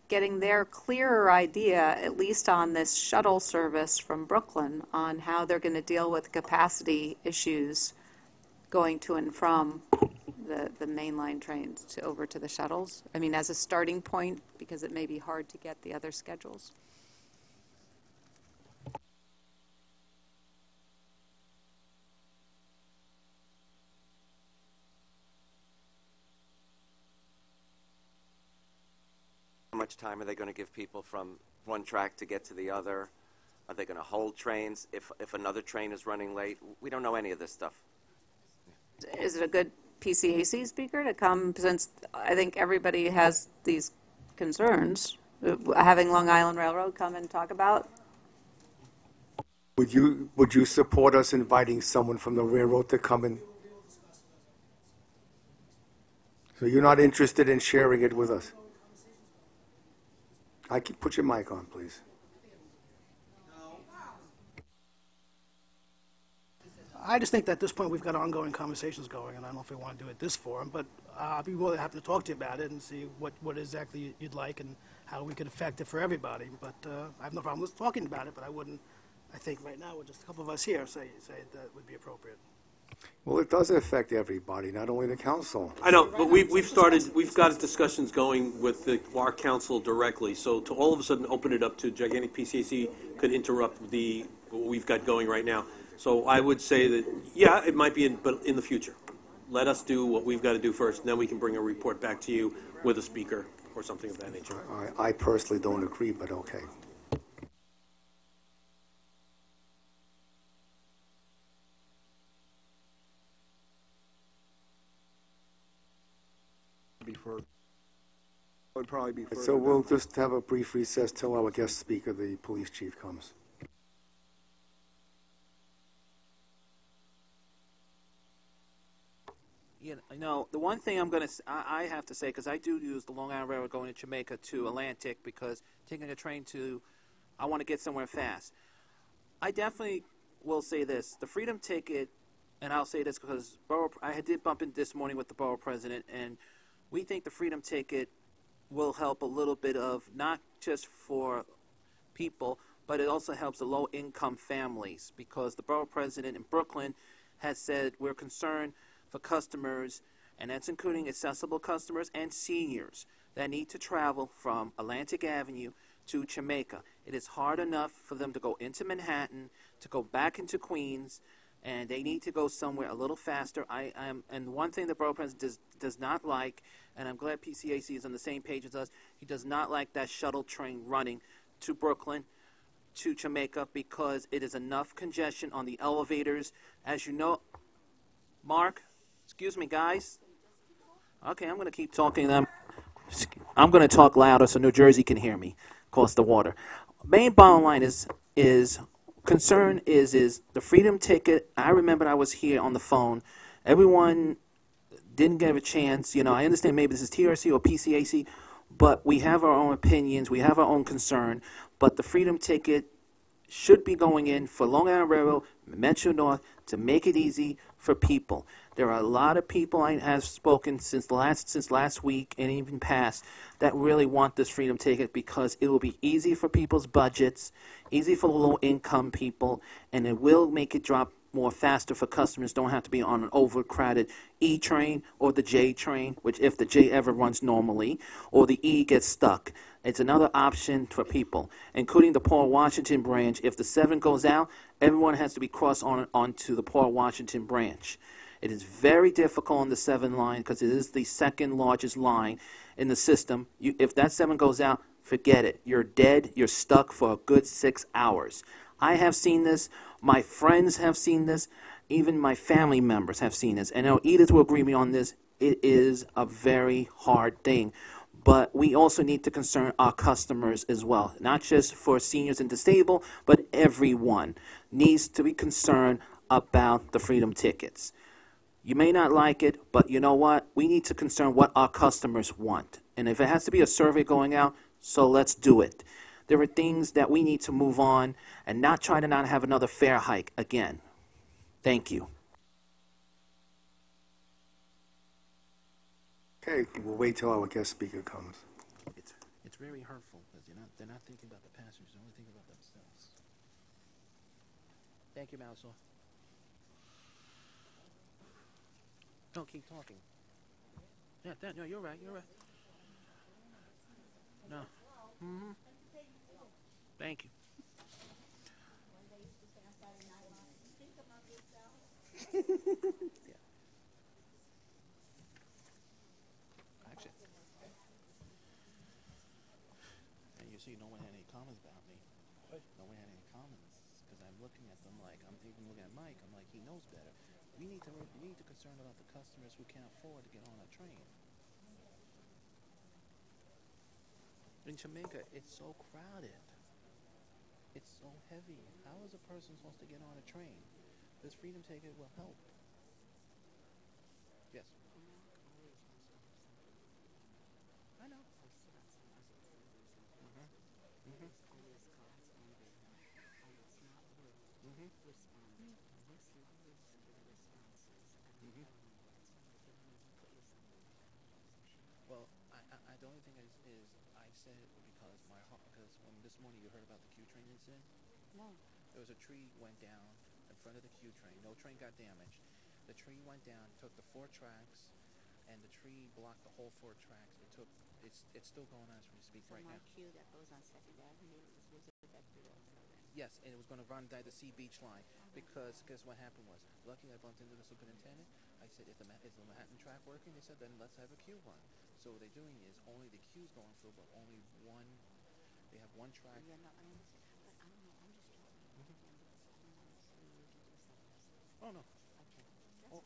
getting their clearer idea, at least on this shuttle service from Brooklyn, on how they're going to deal with capacity issues going to and from the mainline trains over to the shuttles? I mean, as a starting point, because it may be hard to get the other schedules. How much time are they going to give people from one track to get to the other? Are they going to hold trains if another train is running late? We don't know any of this stuff. Is it a good PCAC speaker to come, since I think everybody has these concerns, having Long Island Railroad come and talk about? Would you support us inviting someone from the railroad to come in? So you're not interested in sharing it with us? Put your mic on, please. I just think that at this point we've got ongoing conversations going, and I don't know if we want to do it this forum, but I'll be more than happy to talk to you about it and see what exactly you'd like and how we could affect it for everybody. But I have no problem with talking about it, but I think right now with just a couple of us here say that would be appropriate. Well, it does affect everybody, not only the council. I know, but we've got discussions going with our council directly, so to all of a sudden open it up to gigantic PCAC could interrupt what we've got going right now. So I would say that, yeah, it might be, but in the future. Let us do what we've got to do first, and then we can bring a report back to you with a speaker or something of that nature. I personally don't agree, but okay. Would probably be further So we'll down. just have a brief recess till our guest speaker, the police chief, comes. You know, the one thing I have to say, because I do use the Long Island Railroad going to Jamaica to Atlantic, because taking a train I want to get somewhere fast. I definitely will say this: the Freedom ticket, and I'll say this because I did bump in this morning with the borough president, and we think the Freedom ticket will help a little bit of not just for people, but it also helps the low-income families, because the borough president in Brooklyn has said we're concerned for customers, and that's including accessible customers and seniors that need to travel from Atlantic Avenue to Jamaica. It is hard enough for them to go into Manhattan, to go back into Queens, and they need to go somewhere a little faster. And one thing the borough president does not like, and I'm glad PCAC is on the same page as us, he does not like that shuttle train running to Brooklyn, to Jamaica, because it is enough congestion on the elevators. As you know, Mark, excuse me, guys. Okay, I'm going to keep talking to them. I'm going to talk louder so New Jersey can hear me across the water. Main bottom line is concern is the Freedom ticket. I remember I was here on the phone. Everyone didn't get a chance. You know, I understand maybe this is TRC or PCAC, but we have our own opinions. We have our own concern. But the Freedom ticket should be going in for Long Island Railroad, Metro North, to make it easy for people. There are a lot of people I have spoken since last week and even past that really want this Freedom ticket, because it will be easy for people's budgets, easy for low-income people, and it will make it drop more faster for customers. Don't have to be on an overcrowded E train or the J train, which if the J ever runs normally, or the E gets stuck. It's another option for people, including the Port Washington branch. If the 7 goes out, everyone has to be crossed onto the Port Washington branch. It is very difficult on the 7 line because it is the second largest line in the system. If that 7 goes out, forget it. You're dead. You're stuck for a good 6 hours. I have seen this. My friends have seen this. Even my family members have seen this. And I know Edith will agree with me on this. It is a very hard thing. But we also need to concern our customers as well. Not just for seniors and disabled, but everyone needs to be concerned about the Freedom tickets. You may not like it, but you know what? We need to concern what our customers want. And if it has to be a survey going out, so let's do it. There are things that we need to move on and not try to not have another fare hike again. Thank you. Okay, we'll wait till our guest speaker comes. It's very hurtful because they're not thinking about the passengers, they're only thinking about themselves. Thank you, Marisol. No, keep talking. Yeah, no, you're right, you're right. No. Mm-hmm. Thank you. Yeah. Action. And you see, no one had any comments about me. What? No one had any comments because I'm looking at them like I'm even looking at Mike. I'm like, he knows better. We need to concern about the customers who can't afford to get on a train. In Jamaica, it's so crowded. It's so heavy. How is a person supposed to get on a train? This freedom ticket will help. Yes. I know. Well, the only thing is I said it because my heart, because when this morning you heard about the Q train incident? No. There was a tree went down in front of the Q train. No train got damaged. The tree went down, took the 4 tracks, and the tree blocked the whole 4 tracks. It's still going on as we speak right now. Q that goes on Second Avenue was affected also. Yes, and it was going to run down the Sea Beach line because what happened was, luckily I bumped into the superintendent. I said, is the Manhattan track working? They said, then let's have a Q run. So what they're doing is only the Q's going through, but only one. They have one track. Yeah, no, I understand. But I don't know. I'm just talking about them because I don't want to see you do something. Oh no. Okay. Oh.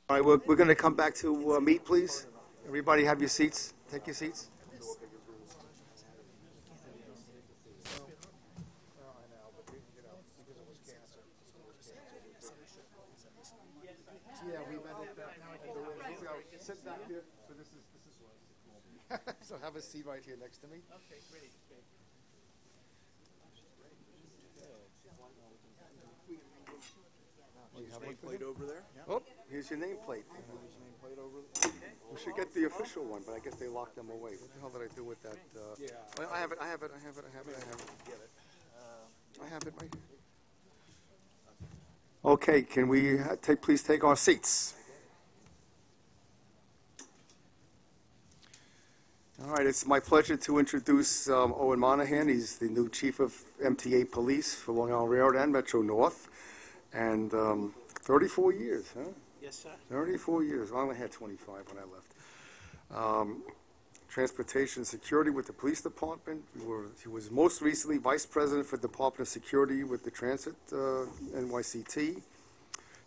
All right, we're going to come back to meet, please. Everybody have your seats. Take your seats. Yeah, we met at sit back here. So this is so have a seat right here next to me. Okay, great. Nameplate over there? Oh, here's your nameplate. We should get the official one, but I guess they locked them away. What the hell did I do with that? Well, I have it right here. Okay, can we please take our seats? All right, it's my pleasure to introduce Owen Monahan. He's the new chief of MTA Police for Long Island Railroad and Metro North. And 34 years, huh? Yes, sir. 34 years. I only had 25 when I left. Transportation Security with the Police Department. He was most recently Vice President for Department of Security with the Transit NYCT.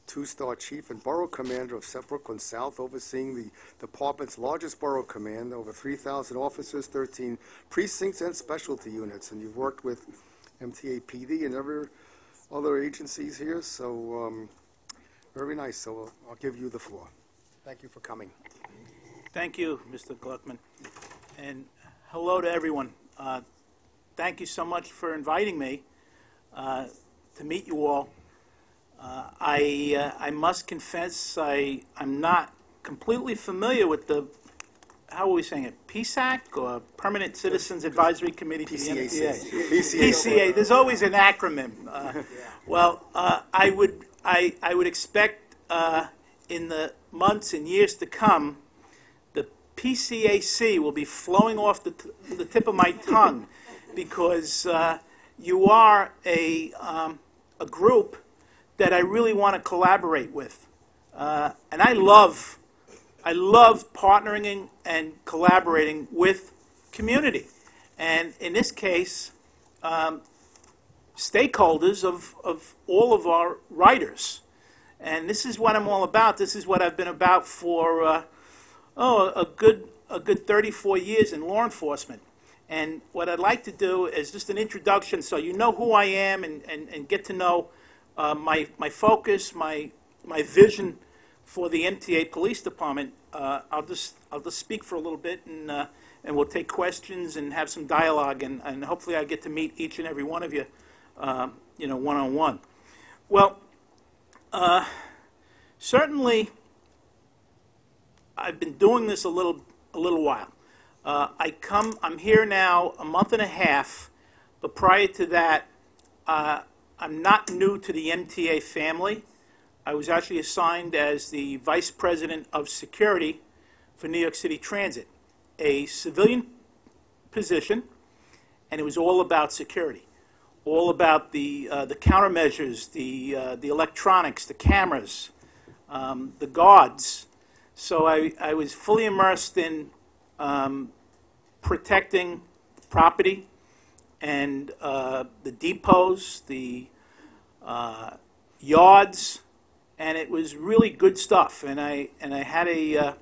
Two-star Chief and Borough Commander of South Brooklyn South, overseeing the department's largest borough command, over 3,000 officers, 13 precincts, and specialty units. And you've worked with MTA PD and other agencies here, so very nice. So I'll give you the floor. Thank you for coming. Thank you, Mr. Gluckman. And hello to everyone. Thank you so much for inviting me to meet you all. I must confess I'm not completely familiar with the, how are we saying it, PCAC or Permanent Citizens Advisory Committee to the MTA? PCA. There's always an acronym. Well, I would expect in the months and years to come, the PCAC will be flowing off the tip of my tongue, because you are a group that I really want to collaborate with, and I love partnering and collaborating with community, and in this case, stakeholders of all of our riders. And this is what I'm all about. This is what I've been about for a good 34 years in law enforcement. And what I'd like to do is just an introduction, so you know who I am and get to know my focus, my vision for the MTA Police Department. I'll just speak for a little bit, and we'll take questions and have some dialogue, and hopefully I get to meet each and every one of you, one-on-one. Well, certainly I've been doing this a little while. I'm here now a month and a half, but prior to that, I'm not new to the MTA family. I was actually assigned as the Vice President of Security for New York City Transit, a civilian position, and it was all about security, all about the countermeasures, the electronics, the cameras, the guards. So I was fully immersed in protecting property and the depots, the yards, and it was really good stuff. And I had a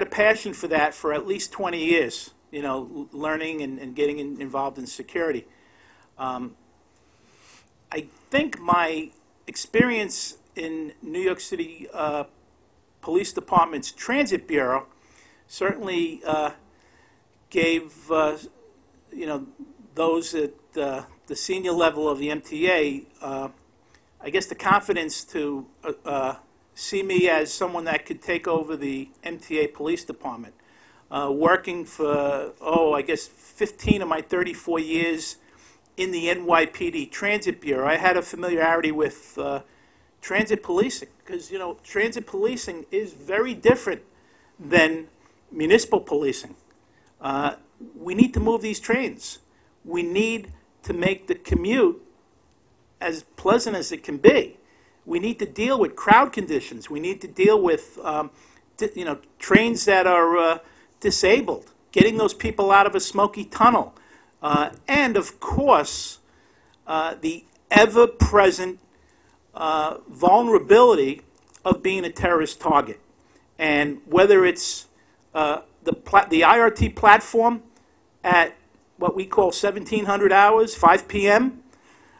passion for that for at least 20 years. Learning and getting involved in security. I think my experience in New York City Police Department's Transit Bureau certainly gave those at the senior level of the MTA, I guess, the confidence to see me as someone that could take over the MTA Police Department. Working for, I guess 15 of my 34 years in the NYPD Transit Bureau, I had a familiarity with transit policing, because, transit policing is very different than municipal policing. We need to move these trains. We need to make the commute as pleasant as it can be. We need to deal with crowd conditions. We need to deal with, trains that are disabled, getting those people out of a smoky tunnel, and of course, the ever-present vulnerability of being a terrorist target. And whether it's the IRT platform at what we call 1700 hours, 5 p.m.,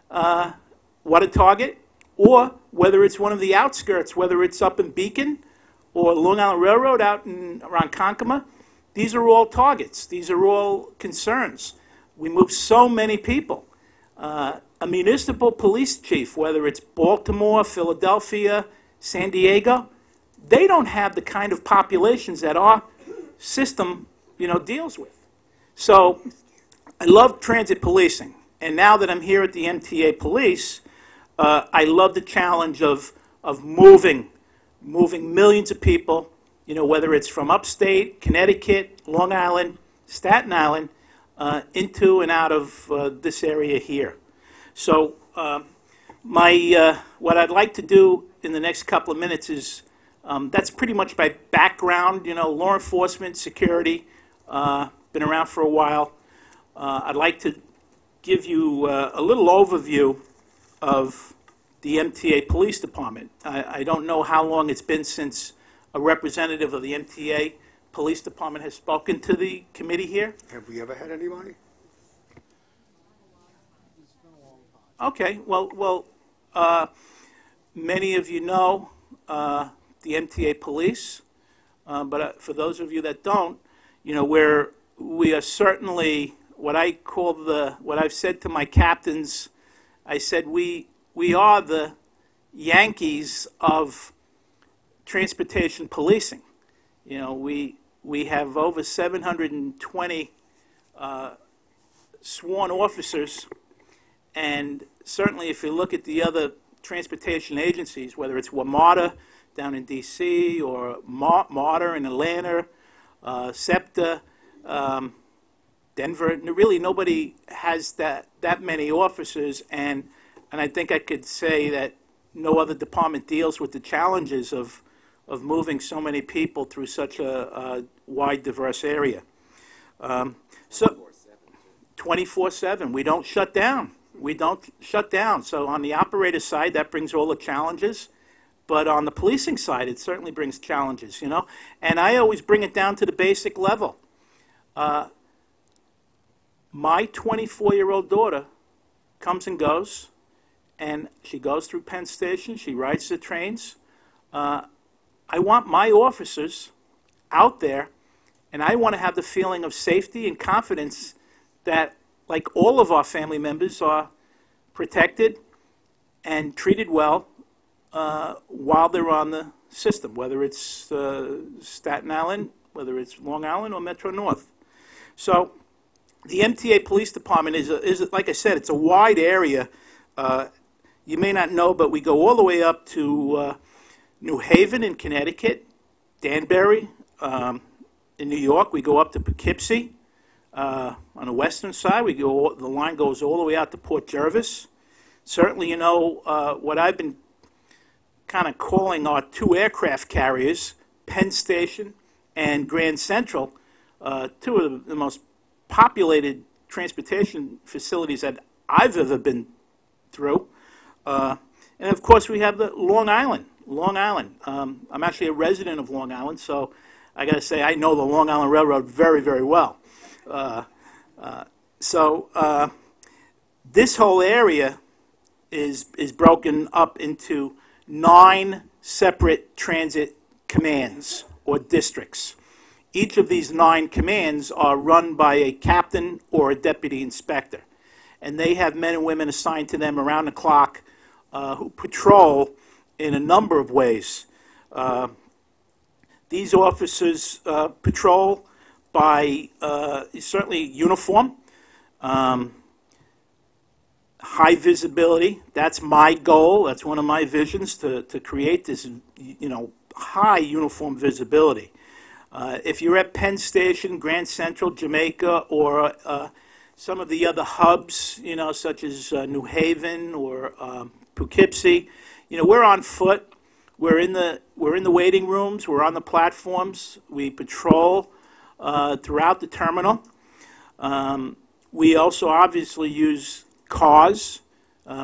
what a target, or whether it's one of the outskirts, whether it's up in Beacon or Long Island Railroad out around Konkoma, these are all targets. These are all concerns. We move so many people. A municipal police chief, whether it's Baltimore, Philadelphia, San Diego, they don't have the kind of populations that our system, deals with. So I love transit policing. And now that I'm here at the MTA Police, I love the challenge of moving millions of people, whether it's from upstate, Connecticut, Long Island, Staten Island, into and out of this area here. So what I'd like to do in the next couple of minutes is, that's pretty much my background, law enforcement, security, been around for a while. I'd like to give you a little overview of the MTA Police Department. I don't know how long it's been since a representative of the MTA Police Department has spoken to the committee here. Have we ever had anybody? Okay, well, many of you know the MTA Police, but for those of you that don't, we are certainly what I've said to my captains. I said we are the Yankees of transportation policing. We have over 720 sworn officers, and certainly if you look at the other transportation agencies, whether it's WMATA down in D.C. or MARTA in Atlanta, SEPTA, Denver, really nobody has that many officers, and I think I could say that no other department deals with the challenges of moving so many people through such a wide, diverse area. So 24/7, we don't shut down. We don't shut down. So on the operator side, that brings all the challenges. But on the policing side, it certainly brings challenges, And I always bring it down to the basic level. My 24-year-old daughter comes and goes, and she goes through Penn Station. She rides the trains. I want my officers out there, and I want to have the feeling of safety and confidence that, like all of our family members, are protected and treated well while they're on the system, whether it's Staten Island, whether it's Long Island, or Metro North. So the MTA Police Department is like I said, it's a wide area. You may not know, but we go all the way up to New Haven in Connecticut, Danbury in New York. We go up to Poughkeepsie. On the western side, the line goes all the way out to Port Jervis. Certainly, what I've been kind of calling our two aircraft carriers, Penn Station and Grand Central, two of the most populated transportation facilities that I've ever been through. And of course, we have the Long Island. I'm actually a resident of Long Island, so I got to say I know the Long Island Railroad very, very well. So this whole area is broken up into 9 separate transit commands or districts. Each of these 9 commands are run by a captain or a deputy inspector, and they have men and women assigned to them around the clock who patrol in a number of ways. These officers patrol by certainly uniform, high visibility. That's my goal. That's one of my visions, to create this, high uniform visibility. If you're at Penn Station, Grand Central, Jamaica, or some of the other hubs, such as New Haven or Poughkeepsie, we're on foot. We're in the waiting rooms. We're on the platforms. We patrol throughout the terminal. We also obviously use cars.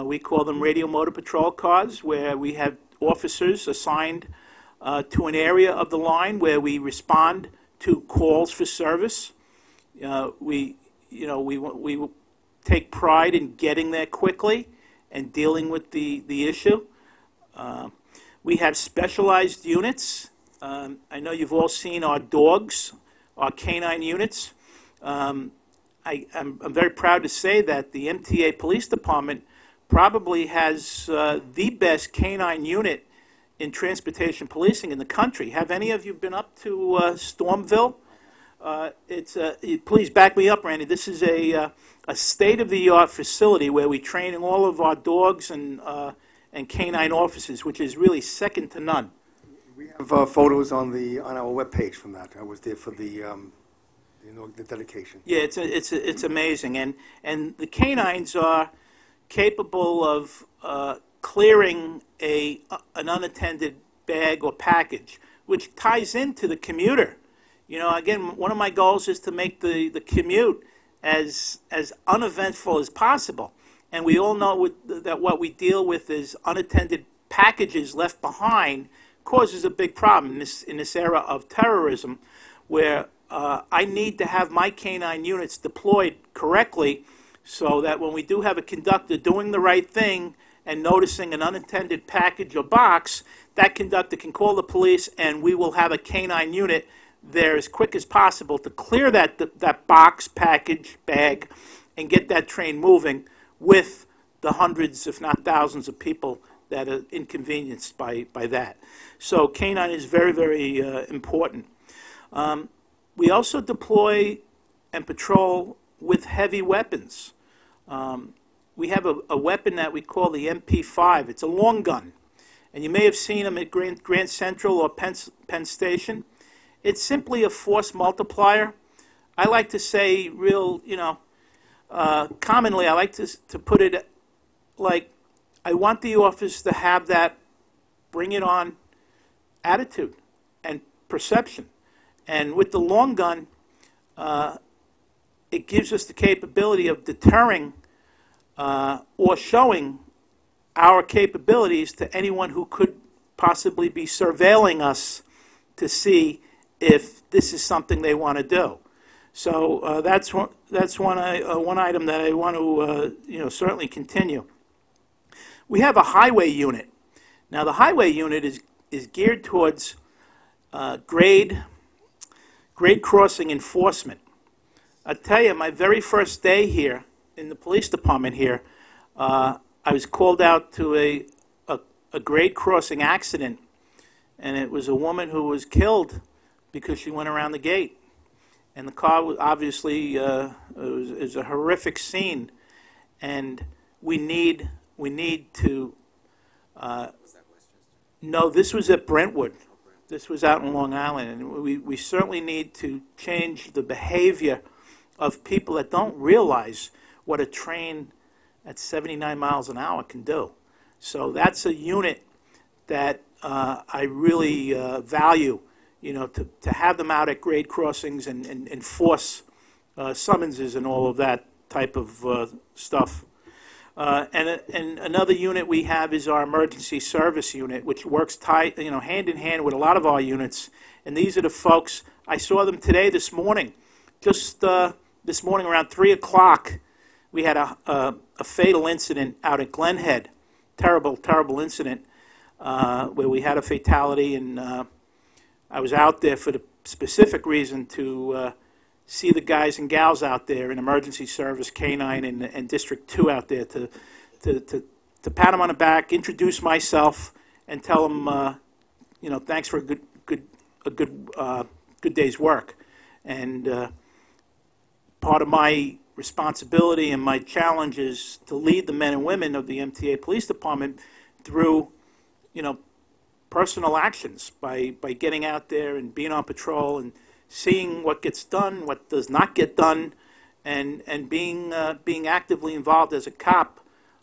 We call them radio motor patrol cars, where we have officers assigned to an area of the line where we respond to calls for service. We take pride in getting there quickly and dealing with the issue. We have specialized units. I know you've all seen our dogs, our canine units. I'm very proud to say that the MTA Police Department probably has the best canine unit in transportation policing in the country. Have any of you been up to Stormville? Please back me up, Randy. This is a state-of-the-art facility where we train all of our dogs and canine officers, which is really second to none. We have photos on our webpage from that. I was there for the dedication. Yeah, it's amazing, and the canines are capable of clearing an unattended bag or package, which ties into the commuter. You know, again, one of my goals is to make the commute as uneventful as possible. And we all know that what we deal with is unattended packages left behind causes a big problem in this era of terrorism, where I need to have my canine units deployed correctly so that when we do have a conductor doing the right thing and noticing an unattended package or box, that conductor can call the police and we will have a canine unit there as quick as possible to clear that box, package, bag, and get that train moving with the hundreds, if not thousands, of people that are inconvenienced by that. So canine is very, very important. We also deploy and patrol with heavy weapons. We have a weapon that we call the MP5. It's a long gun. And you may have seen them at Grand Central or Penn Station. It's simply a force multiplier. I like to say commonly I like to put it like, I want the office to have that bring it on attitude and perception. And with the long gun, it gives us the capability of deterring or showing our capabilities to anyone who could possibly be surveilling us to see if this is something they want to do. So that's one item that I want to certainly continue. We have a highway unit. Now the highway unit is geared towards grade crossing enforcement. I tell you, my very first day here in the police department here, I was called out to a grade crossing accident, and it was a woman who was killed because she went around the gate. And the car was obviously it was a horrific scene, and we need to. No, this was at Brentwood. This was out in Long Island, and we certainly need to change the behavior of people that don't realize what a train at 79 miles an hour can do. So that's a unit that I really value, to have them out at grade crossings and enforce summonses and all of that type of stuff. And another unit we have is our emergency service unit, which works hand in hand with a lot of our units. And these are the folks, I saw them this morning. Just this morning around 3 o'clock, we had a fatal incident out at Glen Head. Terrible, terrible incident where we had a fatality. And I was out there for the specific reason to see the guys and gals out there in emergency service, K-9 and District 2 out there to pat them on the back, introduce myself, and tell them, thanks for a good day's work. And part of my responsibility and my challenge is to lead the men and women of the MTA Police Department through, personal actions by getting out there and being on patrol and seeing what gets done, what does not get done, and being actively involved as a cop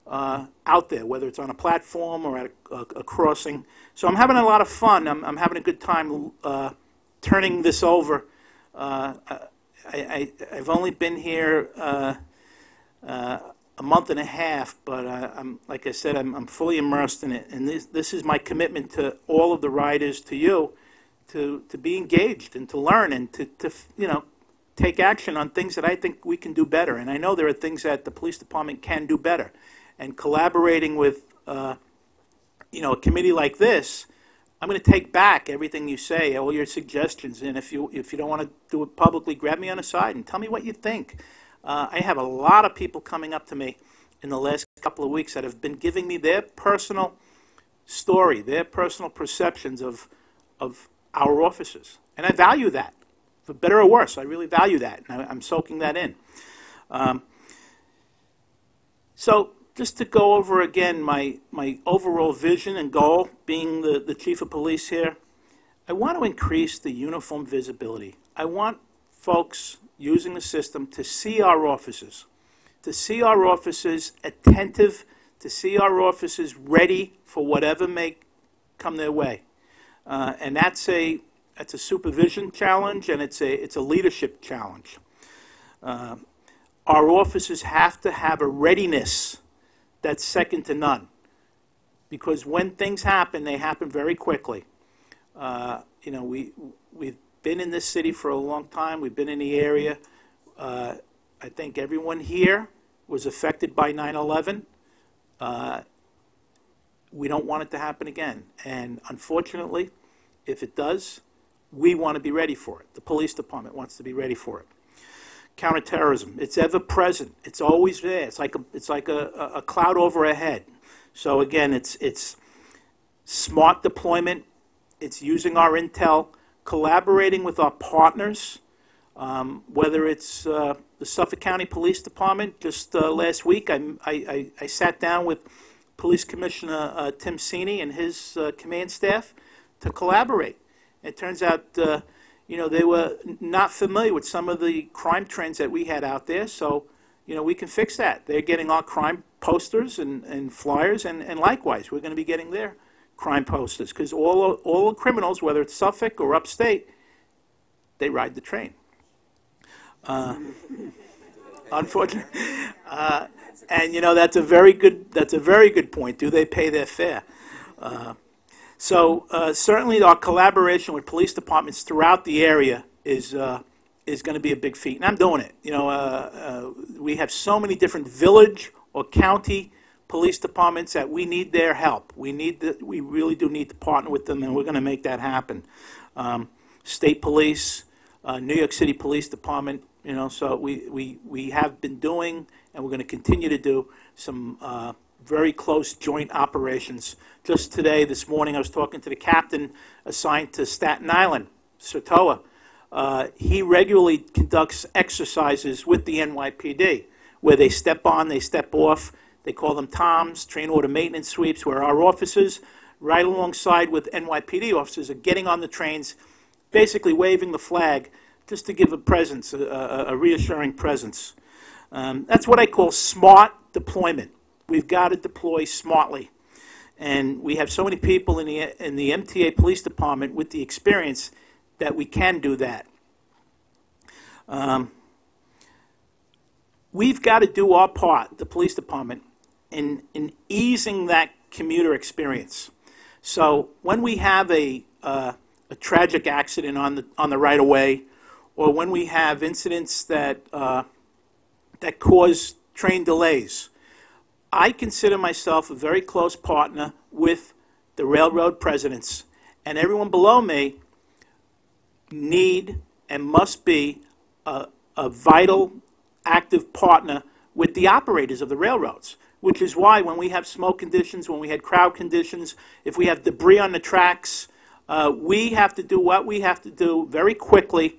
out there, whether it's on a platform or at a crossing. So I'm having a lot of fun. I'm having a good time turning this over. I've only been here a month and a half, but I'm, like I said, I'm fully immersed in it. And this is my commitment to all of the riders, to you, to be engaged and to learn and to take action on things that I think we can do better. And I know there are things that the police department can do better. And collaborating with, a committee like this, I'm going to take back everything you say, all your suggestions. And if you don't want to do it publicly, grab me on the side and tell me what you think. I have a lot of people coming up to me in the last couple of weeks that have been giving me their personal story, their personal perceptions of our officers. And I value that. For better or worse, I really value that, and I'm soaking that in. So just to go over again my overall vision and goal, being the chief of police here, I want to increase the uniform visibility. I want folks using the system to see our officers, attentive, to see our officers ready for whatever may come their way. And that's a supervision challenge, and it's a leadership challenge. Our officers have to have a readiness that's second to none, because when things happen, they happen very quickly. We've been in this city for a long time. We've been in the area. I think everyone here was affected by 9/11. We don't want it to happen again, and unfortunately, if it does, we want to be ready for it. The police department wants to be ready for it. Counterterrorism, it's ever present. It's always there. It's like a cloud over our head. So again, it's smart deployment. It's using our intel, collaborating with our partners, whether it's the Suffolk County Police Department. Just last week, I sat down with Police Commissioner Tim Sini and his command staff to collaborate. It turns out, they were not familiar with some of the crime trends that we had out there, so, we can fix that. They're getting our crime posters and flyers, and likewise, we're going to be getting their crime posters, because all the criminals, whether it's Suffolk or upstate, they ride the train. Unfortunately. And, that's a very good point. Do they pay their fare? So certainly our collaboration with police departments throughout the area is going to be a big feat, and I'm doing it. We have so many different village or county police departments that we need their help. We really do need to partner with them, and we're going to make that happen. State police, New York City Police Department. So we have been doing, and we're going to continue to do some very close joint operations. Just today, this morning, I was talking to the captain assigned to Staten Island, Sertoa. He regularly conducts exercises with the NYPD, where they step on, they step off. They call them TOMS, train order maintenance sweeps, where our officers, right alongside with NYPD officers, are getting on the trains, basically waving the flag, just to give a presence, a reassuring presence. That's what I call smart deployment. We've got to deploy smartly. And we have so many people in the MTA Police Department with the experience that we can do that. We've got to do our part, the police department, in easing that commuter experience. So when we have a tragic accident on the right of way, or when we have incidents that cause train delays, I consider myself a very close partner with the railroad presidents, and everyone below me need and must be a vital, active partner with the operators of the railroads, which is why when we have smoke conditions, when we had crowd conditions, if we have debris on the tracks, we have to do what we have to do very quickly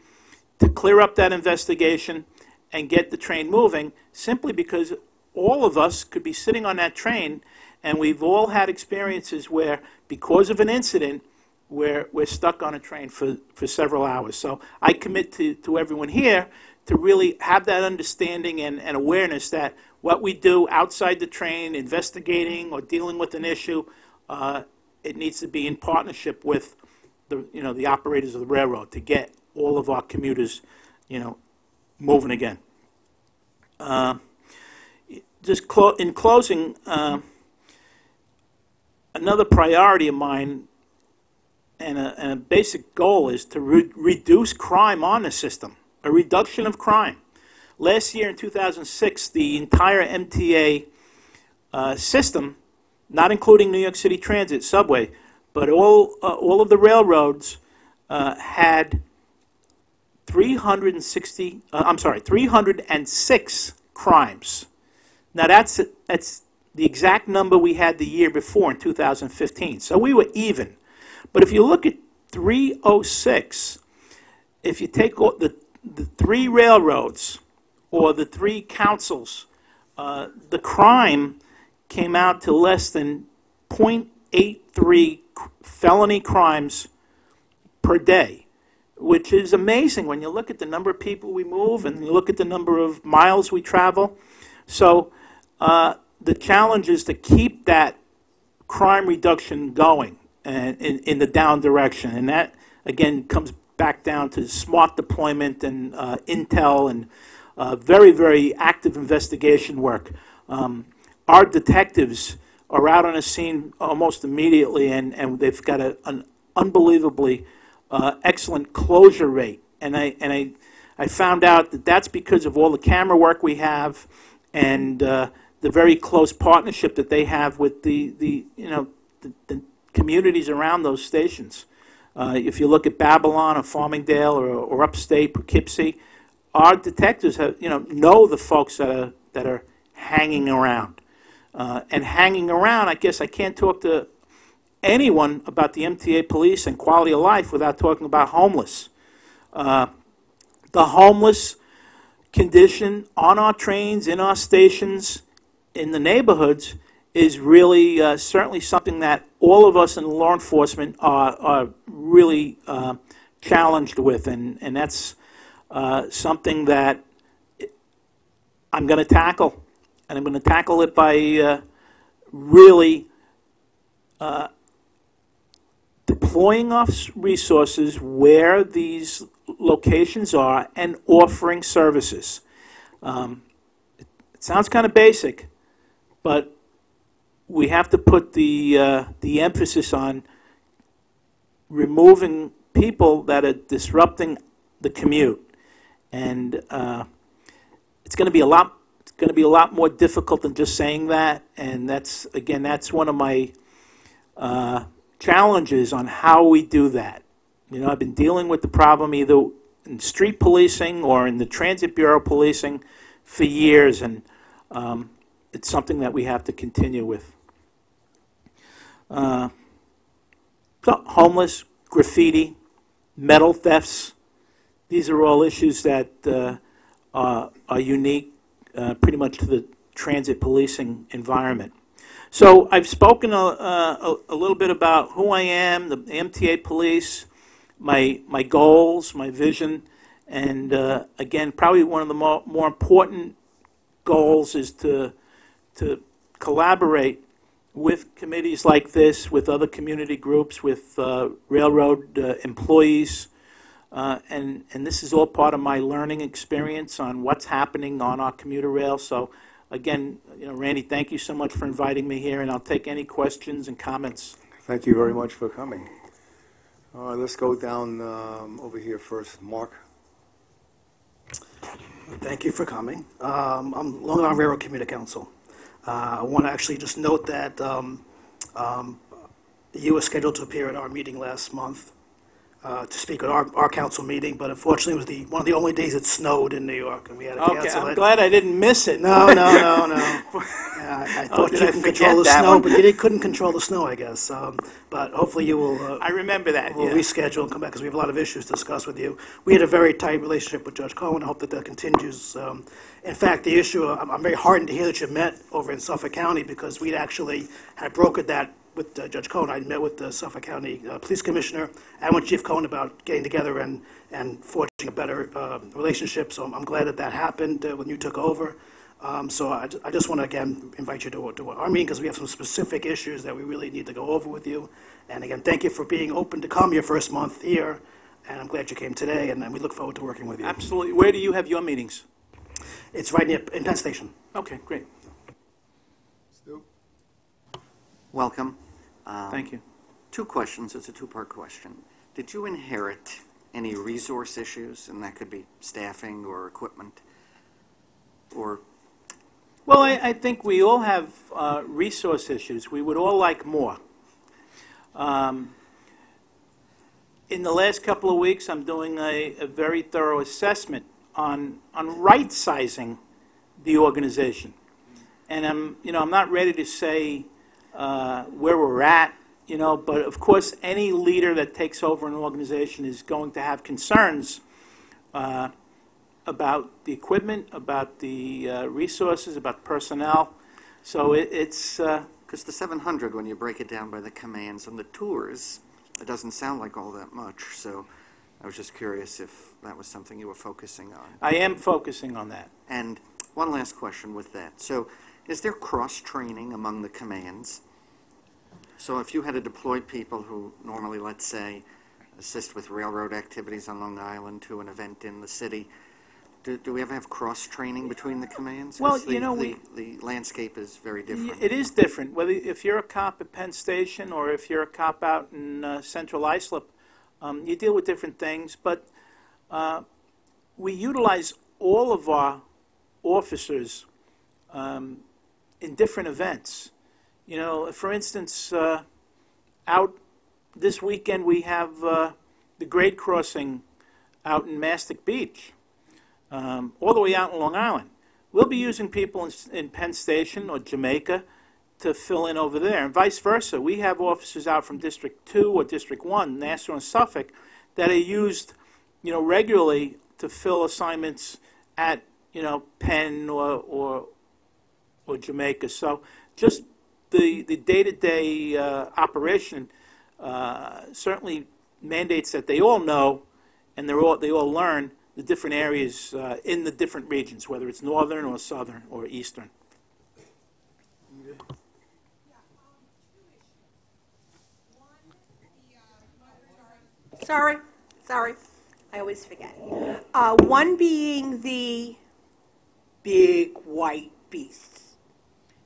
to clear up that investigation and get the train moving, simply because all of us could be sitting on that train, and we've all had experiences where, because of an incident, we're stuck on a train for several hours. So I commit to everyone here to really have that understanding and awareness that what we do outside the train, investigating or dealing with an issue, it needs to be in partnership with the operators of the railroad to get all of our commuters, moving again. just in closing, another priority of mine and a basic goal is to reduce crime on the system, a reduction of crime. Last year in 2006, the entire MTA system, not including New York City Transit, subway, but all of the railroads had 306 crimes. Now that's the exact number we had the year before in 2015. So we were even. But if you look at 306, if you take the three railroads or the three councils, the crime came out to less than 0.83 felony crimes per day, which is amazing when you look at the number of people we move and you look at the number of miles we travel. So the challenge is to keep that crime reduction going and in the down direction. And that, again, comes back down to smart deployment and intel and very, very active investigation work. Our detectives are out on a scene almost immediately, and they've got an unbelievably excellent closure rate. And I found out that that's because of all the camera work we have and the very close partnership that they have with the communities around those stations. If you look at Babylon or Farmingdale or upstate Poughkeepsie, our detectives have, know the folks that are hanging around. And hanging around, I guess I can't talk to anyone about the MTA police and quality of life without talking about homeless. The homeless condition on our trains, in our stations, in the neighborhoods is really certainly something that all of us in law enforcement are really challenged with, and that's something that I'm going to tackle, and I'm going to tackle it by really deploying our resources where these locations are and offering services. It sounds kind of basic, but we have to put the emphasis on removing people that are disrupting the commute, and it's going to be a lot. It's going to be a lot more difficult than just saying that, and that's one of my challenges on how we do that. I've been dealing with the problem either in street policing or in the transit bureau policing for years, and it's something that we have to continue with. So homeless, graffiti, metal thefts, these are all issues that are unique pretty much to the transit policing environment. So I've spoken a little bit about who I am, the MTA police, my goals, my vision, and again, probably one of the more important goals is to collaborate with committees like this, with other community groups, with railroad employees, and this is all part of my learning experience on what's happening on our commuter rail. So again, Randy, thank you so much for inviting me here, and I'll take any questions and comments. Thank you very much for coming. All right, let's go down over here first. Mark. Thank you for coming. I'm Long Island Railroad Commuter Council. I want to actually just note that you were scheduled to appear at our meeting last month to speak at our council meeting, but unfortunately it was one of the only days it snowed in New York, and we had to cancel it. Okay, I'm glad I didn't miss it. No. I thought you could control the snow, but you couldn't control the snow, I guess. But hopefully you will. I remember that. We'll reschedule and come back because we have a lot of issues to discuss with you. We had a very tight relationship with Judge Cohen. I hope that continues. In fact, the issue, I'm very heartened to hear that you met over in Suffolk County because we'd actually had brokered that with Judge Cohen. I met with the Suffolk County Police Commissioner and with Chief Cohen about getting together and forging a better relationship. So I'm glad that happened when you took over. So I just want to, again, invite you to our meeting because we have some specific issues that we really need to go over with you. And again, thank you for being open to come your first month here. And I'm glad you came today, and we look forward to working with you. Absolutely. Where do you have your meetings? It's right near in Penn Station. Okay, great. Welcome. Thank you. Two questions. It's a two-part question. Did you inherit any resource issues, and that could be staffing or equipment, or? Well, I think we all have resource issues. We would all like more. In the last couple of weeks, I'm doing a very thorough assessment on right-sizing the organization. And I'm not ready to say where we're at, but of course, any leader that takes over an organization is going to have concerns about the equipment, about the resources, about personnel. So it's... Because the 700, when you break it down by the commands and the tours, it doesn't sound like all that much. So I was just curious if that was something you were focusing on. I am focusing on that. And one last question with that. So is there cross-training among the commands? So if you had to deploy people who normally, let's say, assist with railroad activities on Long Island to an event in the city, do we ever have cross-training between the commands? Well, 'Cause the landscape is very different. It is different. Whether if you're a cop at Penn Station or if you're a cop out in Central Islip, you deal with different things. But we utilize all of our officers in different events. For instance, out this weekend we have the grade crossing out in Mastic Beach. All the way out in Long Island. We'll be using people in Penn Station or Jamaica to fill in over there, and vice versa. We have officers out from District 2 or District 1, Nassau and Suffolk, that are used, regularly to fill assignments at, Penn or Jamaica. So just the day-to-day operation certainly mandates that they all know and they all learn the different areas in the different regions, whether it's northern or southern or eastern. Sorry, I always forget. One being the big white beasts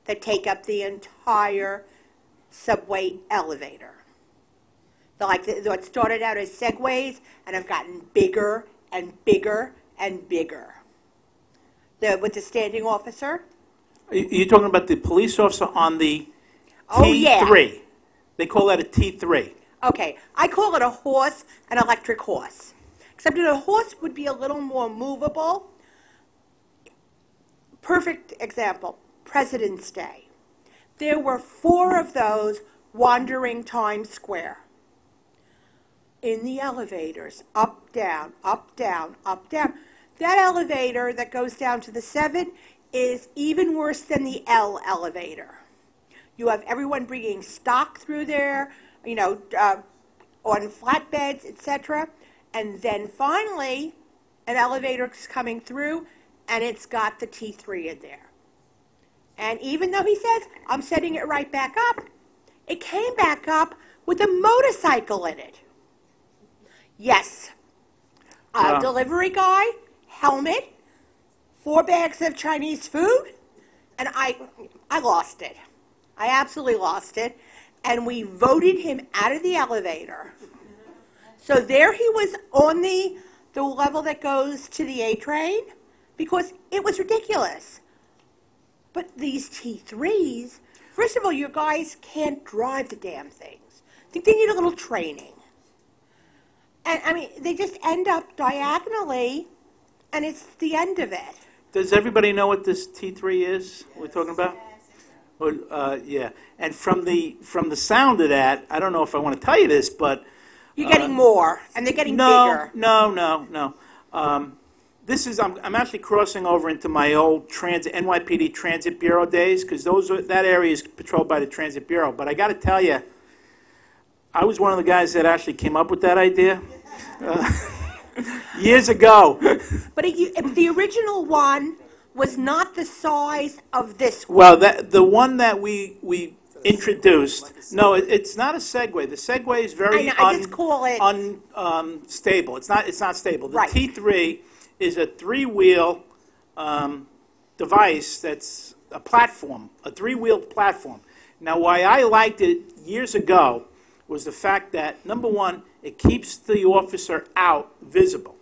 that take up the entire subway elevator. What started out as segways and have gotten bigger and bigger and bigger. With the standing officer. You're talking about the police officer on the T3. Oh, yeah. They call that a T3. Okay, I call it a horse, an electric horse. Except that a horse would be a little more movable. Perfect example, President's Day. There were 4 of those wandering Times Square. In the elevators, up, down, up, down, up, down. That elevator that goes down to the 7 is even worse than the L elevator. You have everyone bringing stock through there, on flatbeds, etc. And then finally, an elevator is coming through, and it's got the T3 in there. And even though he says, I'm setting it right back up, it came back up with a motorcycle in it. Yes. Delivery guy, helmet, 4 bags of Chinese food, and I lost it. I absolutely lost it. And we voted him out of the elevator. So there he was on the level that goes to the A train because it was ridiculous. But these T3s, first of all, your guys can't drive the damn things. I think they need a little training. And, they just end up diagonally, and it's the end of it. Does everybody know what this T3 is we're talking about? Yeah. And from the sound of that, I don't know if I want to tell you this, but... You're getting more, and they're getting bigger. No. I'm actually crossing over into my old NYPD Transit Bureau days, because that area is patrolled by the Transit Bureau. But I got to tell you, I was one of the guys that actually came up with that idea years ago. But if the original one was not the size of this one. Well, the one that we introduced, no, it's not a Segway. The Segway is very unstable. It's not stable. The T3 is a 3-wheel device that's a platform, a three-wheeled platform. Now, why I liked it years ago was the fact that, number one, it keeps the officer out visible.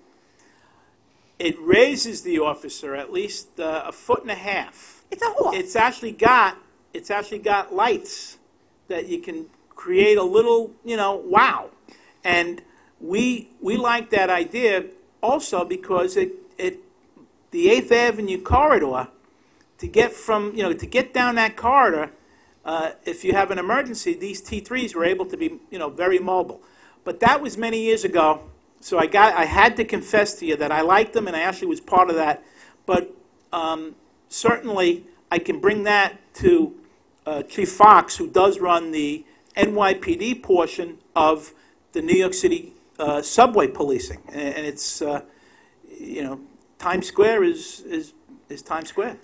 It raises the officer at least a foot and a half. It's a horse. It's actually got lights that you can create a little, wow. And we like that idea also because the 8th Avenue corridor, to get down that corridor, if you have an emergency, these T3s were able to be, very mobile. But that was many years ago, so I had to confess to you that I liked them, and I actually was part of that. But certainly, I can bring that to Chief Fox, who does run the NYPD portion of the New York City subway policing, and it's Times Square is Times Square.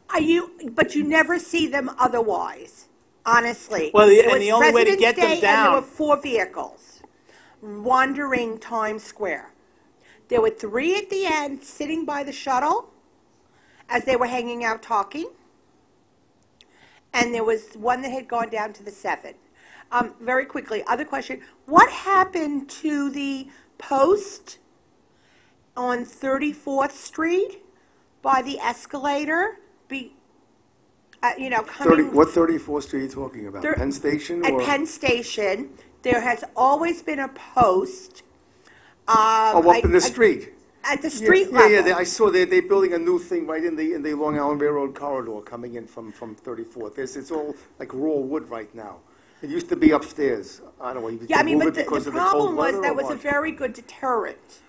But you never see them otherwise, honestly. Well, It and was the only way to President's get them Day, and down. there were 4 vehicles wandering Times Square. There were 3 at the end sitting by the shuttle as they were hanging out talking. And there was one that had gone down to the 7. Very quickly, other question. What happened to the post on 34th Street by the escalator? Coming... What 34th Street are you talking about? Penn Station? At or? Penn Station, there has always been a post. Up in the street. At the street level. Yeah, I saw they're building a new thing right in the Long Island Railroad corridor coming in from 34th. It's all like raw wood right now. It used to be upstairs. I don't know. But the problem was that was a very good deterrent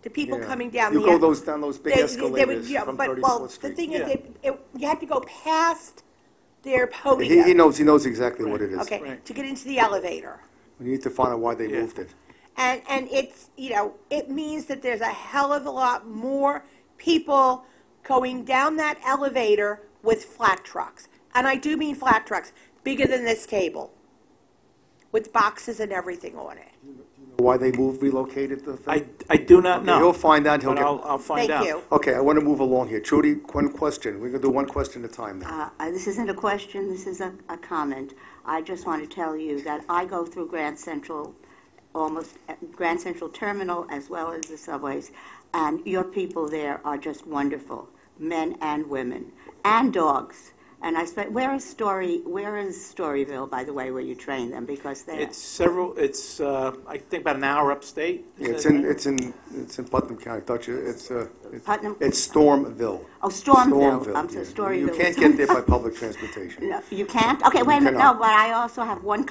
to people coming down. You go down those big escalators from 34th Street. The thing is, you had to go past their podium. He knows exactly what it is. Okay, right. To get into the elevator. We need to find out why they moved it. And it's, it means that there's a hell of a lot more people going down that elevator with flat trucks. And I do mean flat trucks, bigger than this table, with boxes and everything on it. Why they relocated the thing? I do not know. He'll find out. I'll find out. Thank you. Okay, I want to move along here. Trudy, one question. We're going to do one question at a time now. This isn't a question, this is a comment. I just want to tell you that I go through Grand Central Terminal as well as the subways, and your people there are just wonderful, men and women, and dogs. And where is Storyville, by the way, where you train them? Because it's I think about an hour upstate. It's in Putnam County. Putnam? It's Stormville. Oh, Stormville. Storyville. You can't get there by public transportation. No, you can't? Okay, wait a minute. No, but I also have one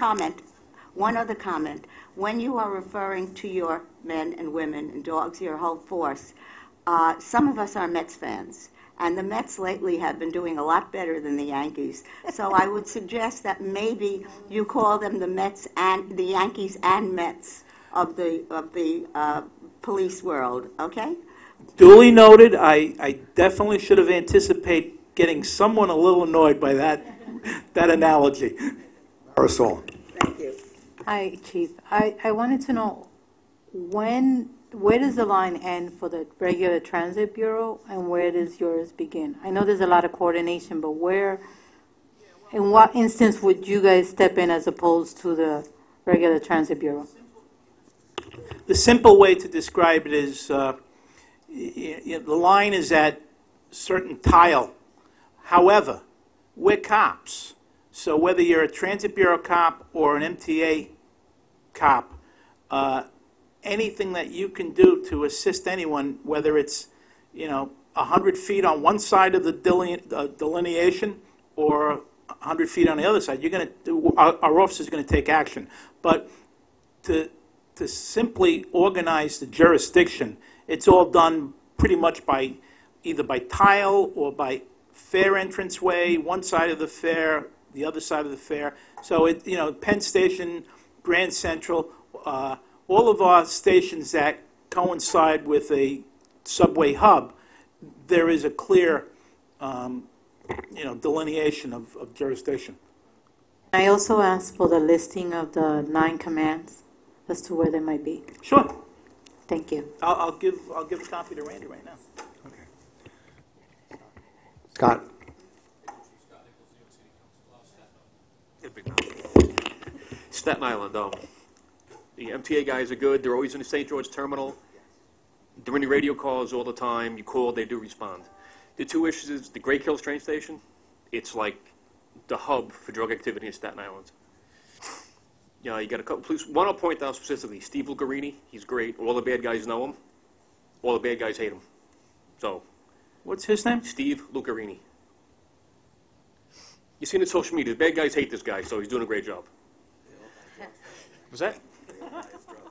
other comment. When you are referring to your men and women and dogs, your whole force, some of us are Mets fans. And the Mets lately have been doing a lot better than the Yankees. So I would suggest that maybe you call them the Yankees and Mets of the police world, okay? Duly noted. I definitely should have anticipated getting someone a little annoyed by that analogy. Marisol. Thank you. Hi, Chief. I wanted to know where does the line end for the regular transit bureau and where does yours begin? I know there's a lot of coordination, but in what instance would you guys step in as opposed to the regular transit bureau? The simple way to describe it is the line is at certain tile. However, we're cops. So whether you're a transit bureau cop or an MTA cop, anything that you can do to assist anyone, whether it's 100 feet on one side of the delineation or 100 feet on the other side, our officer is going to take action. But to simply organize the jurisdiction, it's all done pretty much either by tile or by fare entranceway, one side of the fare, the other side of the fare. So Penn Station, Grand Central. All of our stations that coincide with a subway hub, there is a clear, delineation of jurisdiction. I also asked for the listing of the 9 commands as to where they might be. Sure. Thank you. I'll give a copy to Randy right now. Okay. Scott. Staten Island, the MTA guys are good. They're always in the St. George terminal. They're in the radio calls all the time. You call, they do respond. The two issues is the Great Kills train station. It's like the hub for drug activity in Staten Island. You got a couple police. One I'll point out specifically, Steve Lucarini. He's great. All the bad guys know him. All the bad guys hate him. So. What's his name? Steve Lucarini. You see it in social media. The bad guys hate this guy, so he's doing a great job. Was that?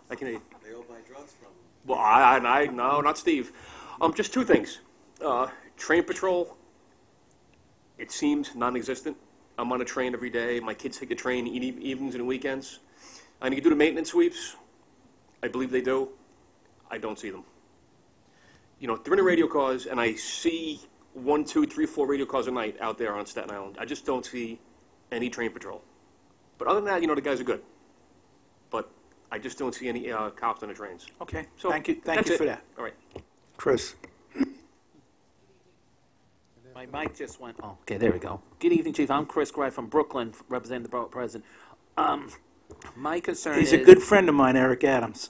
I can hear you. They all buy drugs from him. Well, no, not Steve. Just two things. Train patrol, it seems non-existent. I'm on a train every day. My kids take the train evenings and weekends. I need to do the maintenance sweeps. I believe they do. I don't see them. They're in the radio cars, and I see 1, 2, 3, 4 radio cars a night out there on Staten Island. I just don't see any train patrol. But other than that, the guys are good. But I just don't see any cops on the trains. Okay, so thank you for that. All right. Chris. My mic just went, oh, okay, there we go. Good evening, Chief. I'm Chris Gray from Brooklyn, representing the Borough President. My concern is... He's a good friend of mine, Eric Adams.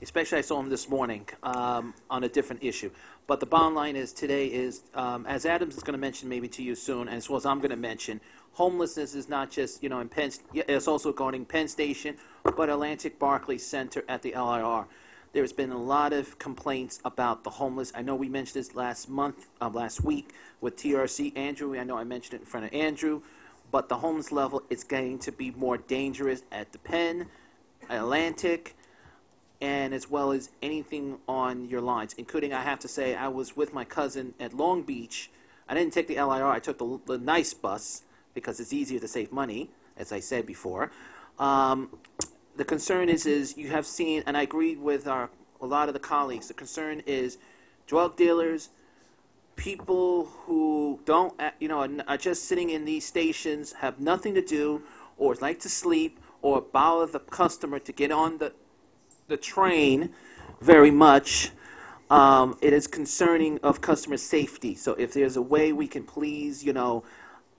Especially I saw him this morning on a different issue. But the bottom line is today is, as Adams is going to mention maybe to you soon, and as well as I'm going to mention, homelessness is not just, in Penn, it's also going in Penn Station, but Atlantic Barclays Center at the LIR. There's been a lot of complaints about the homeless. I know we mentioned this last week with TRC. Andrew, I know I mentioned it in front of Andrew, but the homeless level is going to be more dangerous at the Penn, Atlantic, and as well as anything on your lines, including, I have to say, I was with my cousin at Long Beach. I didn't take the LIR. I took the nice bus because it's easier to save money, as I said before. The concern is you have seen, and I agree with a lot of the colleagues, the concern is drug dealers, people who don't, are just sitting in these stations, have nothing to do, or like to sleep, or bother the customer to get on the train very much. It is concerning of customer safety. So if there's a way we can please,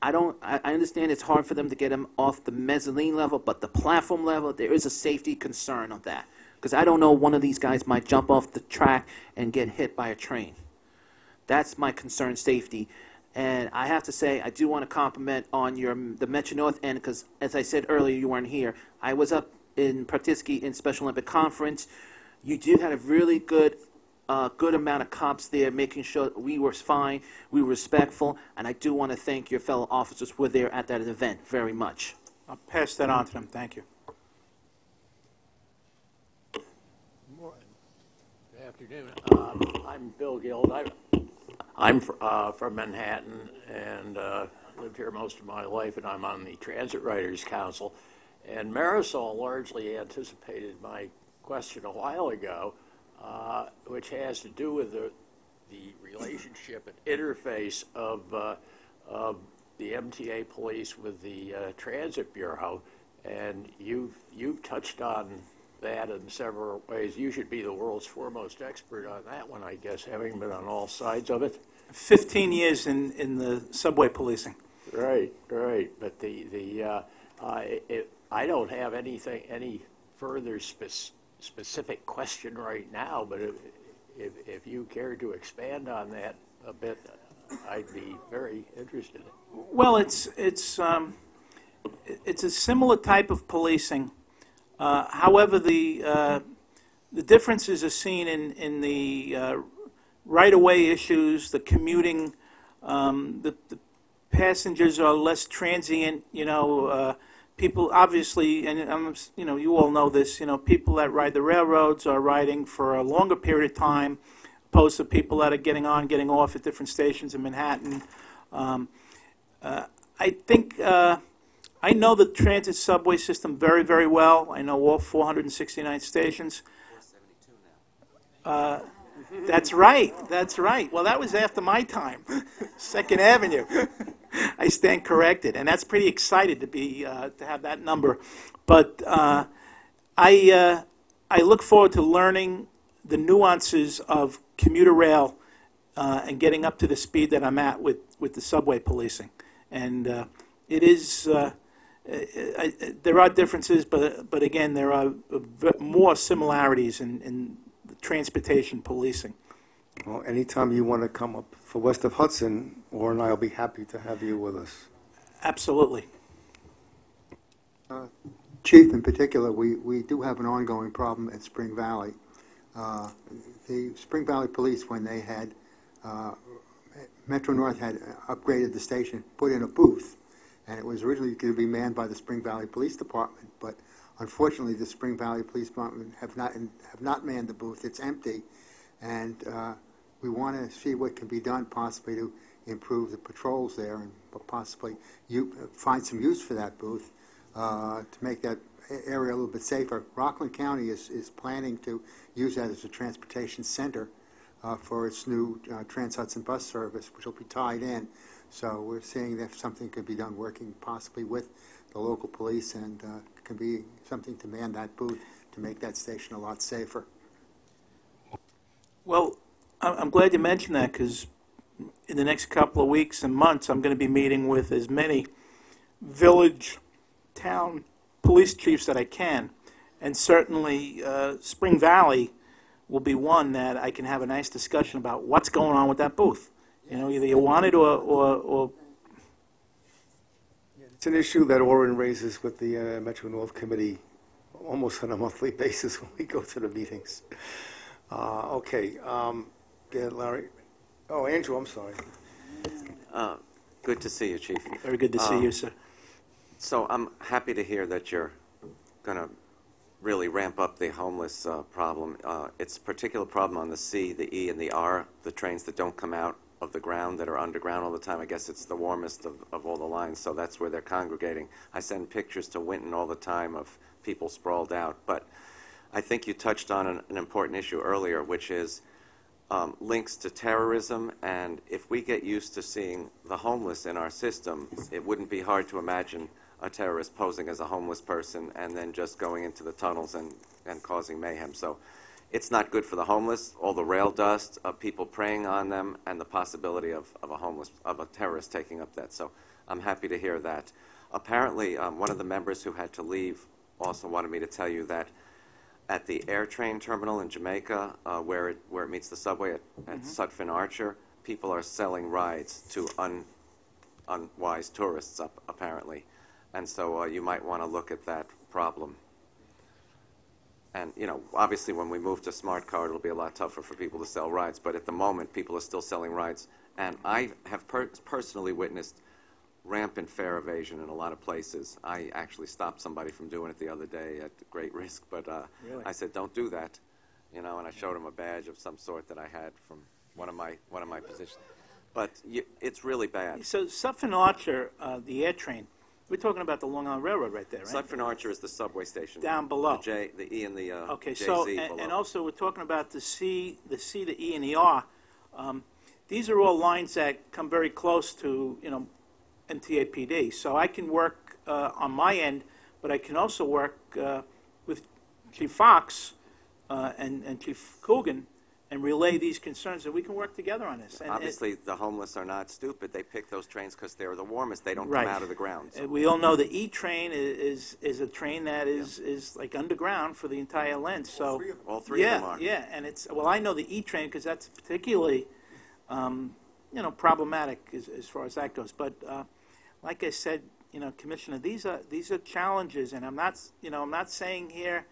I understand it's hard for them to get them off the mezzanine level, but the platform level, there is a safety concern of that. Because I don't know, one of these guys might jump off the track and get hit by a train. That's my concern, safety. And I have to say, I do want to compliment on the Metro North end, because as I said earlier, you weren't here. I was up in Partiski in Special Olympic Conference. You do have a really good amount of cops there, making sure we were fine, we were respectful, and I do want to thank your fellow officers who were there at that event very much. I'll pass that on to them. Thank you. Good afternoon. I'm Bill Guild. I'm from Manhattan and lived here most of my life, and I'm on the Transit Writers Council. And Marisol largely anticipated my question a while ago, which has to do with the relationship and interface of the MTA police with the Transit Bureau, and you've touched on that in several ways. You should be the world's foremost expert on that one, I guess, having been on all sides of it. 15 years in the subway policing. Right. But I don't have any further specific question right now, but if you care to expand on that a bit, I'd be very interested. Well, it's a similar type of policing. However, the differences are seen in the right-of-way issues, the commuting. The passengers are less transient. People obviously, and you all know this. People that ride the railroads are riding for a longer period of time, opposed to people that are getting on, getting off at different stations in Manhattan. I think I know the transit subway system very, very well. I know all 469 stations. 472 now. That's right. Well, that was after my time. 2nd Avenue. I stand corrected, and that's pretty excited to have that number. But I look forward to learning the nuances of commuter rail and getting up to the speed that I'm at with the subway policing. And it is there are differences, but again, there are more similarities in transportation policing. Well, anytime you want to come up for West of Hudson, Orr and I will be happy to have you with us. Absolutely. Chief, in particular, we do have an ongoing problem at Spring Valley. The Spring Valley Police, when they had, Metro North had upgraded the station, put in a booth, and it was originally going to be manned by the Spring Valley Police Department, but unfortunately the Spring Valley Police Department have not manned the booth. It's empty, and we want to see what can be done possibly to improve the patrols there and possibly find some use for that booth to make that area a little bit safer. Rockland County is planning to use that as a transportation center for its new Trans-Hudson bus service, which will be tied in. So we're seeing if something could be done working possibly with the local police, and can be something to man that booth to make that station a lot safer. Well, I'm glad you mentioned that, because in the next couple of weeks and months, I'm going to be meeting with as many village, town police chiefs that I can, and certainly Spring Valley will be one that I can have a nice discussion about what's going on with that booth. You know, either you want it or It's an issue that Orrin raises with the Metro North Committee almost on a monthly basis when we go to the meetings. Okay. Yeah, Larry. Oh, Andrew, I'm sorry. Good to see you, Chief. Very good to see you, sir. So I'm happy to hear that you're going to really ramp up the homeless problem. It's a particular problem on the C, the E, and the R, the trains that don't come out of the ground, that are underground all the time. I guess it's the warmest of all the lines, so that's where they're congregating. I send pictures to Winton all the time of people sprawled out. But I think you touched on an important issue earlier, which is links to terrorism. And if we get used to seeing the homeless in our system, it wouldn't be hard to imagine a terrorist posing as a homeless person and then just going into the tunnels and causing mayhem. So it's not good for the homeless, all the rail dust of people preying on them, and the possibility of a terrorist taking up that. So I'm happy to hear that. Apparently, one of the members who had to leave also wanted me to tell you that at the air train terminal in Jamaica, where it meets the subway at Sutphin Archer, people are selling rides to unwise tourists, apparently. And so you might want to look at that problem. And, you know, obviously when we move to smart card, it'll be a lot tougher for people to sell rides. But at the moment, people are still selling rides. And I have personally witnessed rampant fare evasion in a lot of places. I actually stopped somebody from doing it the other day at great risk. But really? I said, don't do that. You know, and I showed him a badge of some sort that I had from one of my positions. But it's really bad. So Sutphin Archer, the air train, we're talking about the Long Island Railroad right there, right? Sutphin Archer is the subway station. Down below. The E and the okay, JZ so below. and also we're talking about the C, the E, and the R. These are all lines that come very close to, you know, MTAPD. So I can work on my end, but I can also work with Chief Fox and Chief Coogan and relay these concerns, and we can work together on this. And obviously, the homeless are not stupid. They pick those trains because they're the warmest. They don't right. come out of the ground. So. We all know the E train is a train that is like underground for the entire length. So all three of them are. Yeah, and it's, well, I know the E train because that's particularly, you know, problematic as far as that goes. But like I said, you know, Commissioner, these are challenges, and I'm not saying here,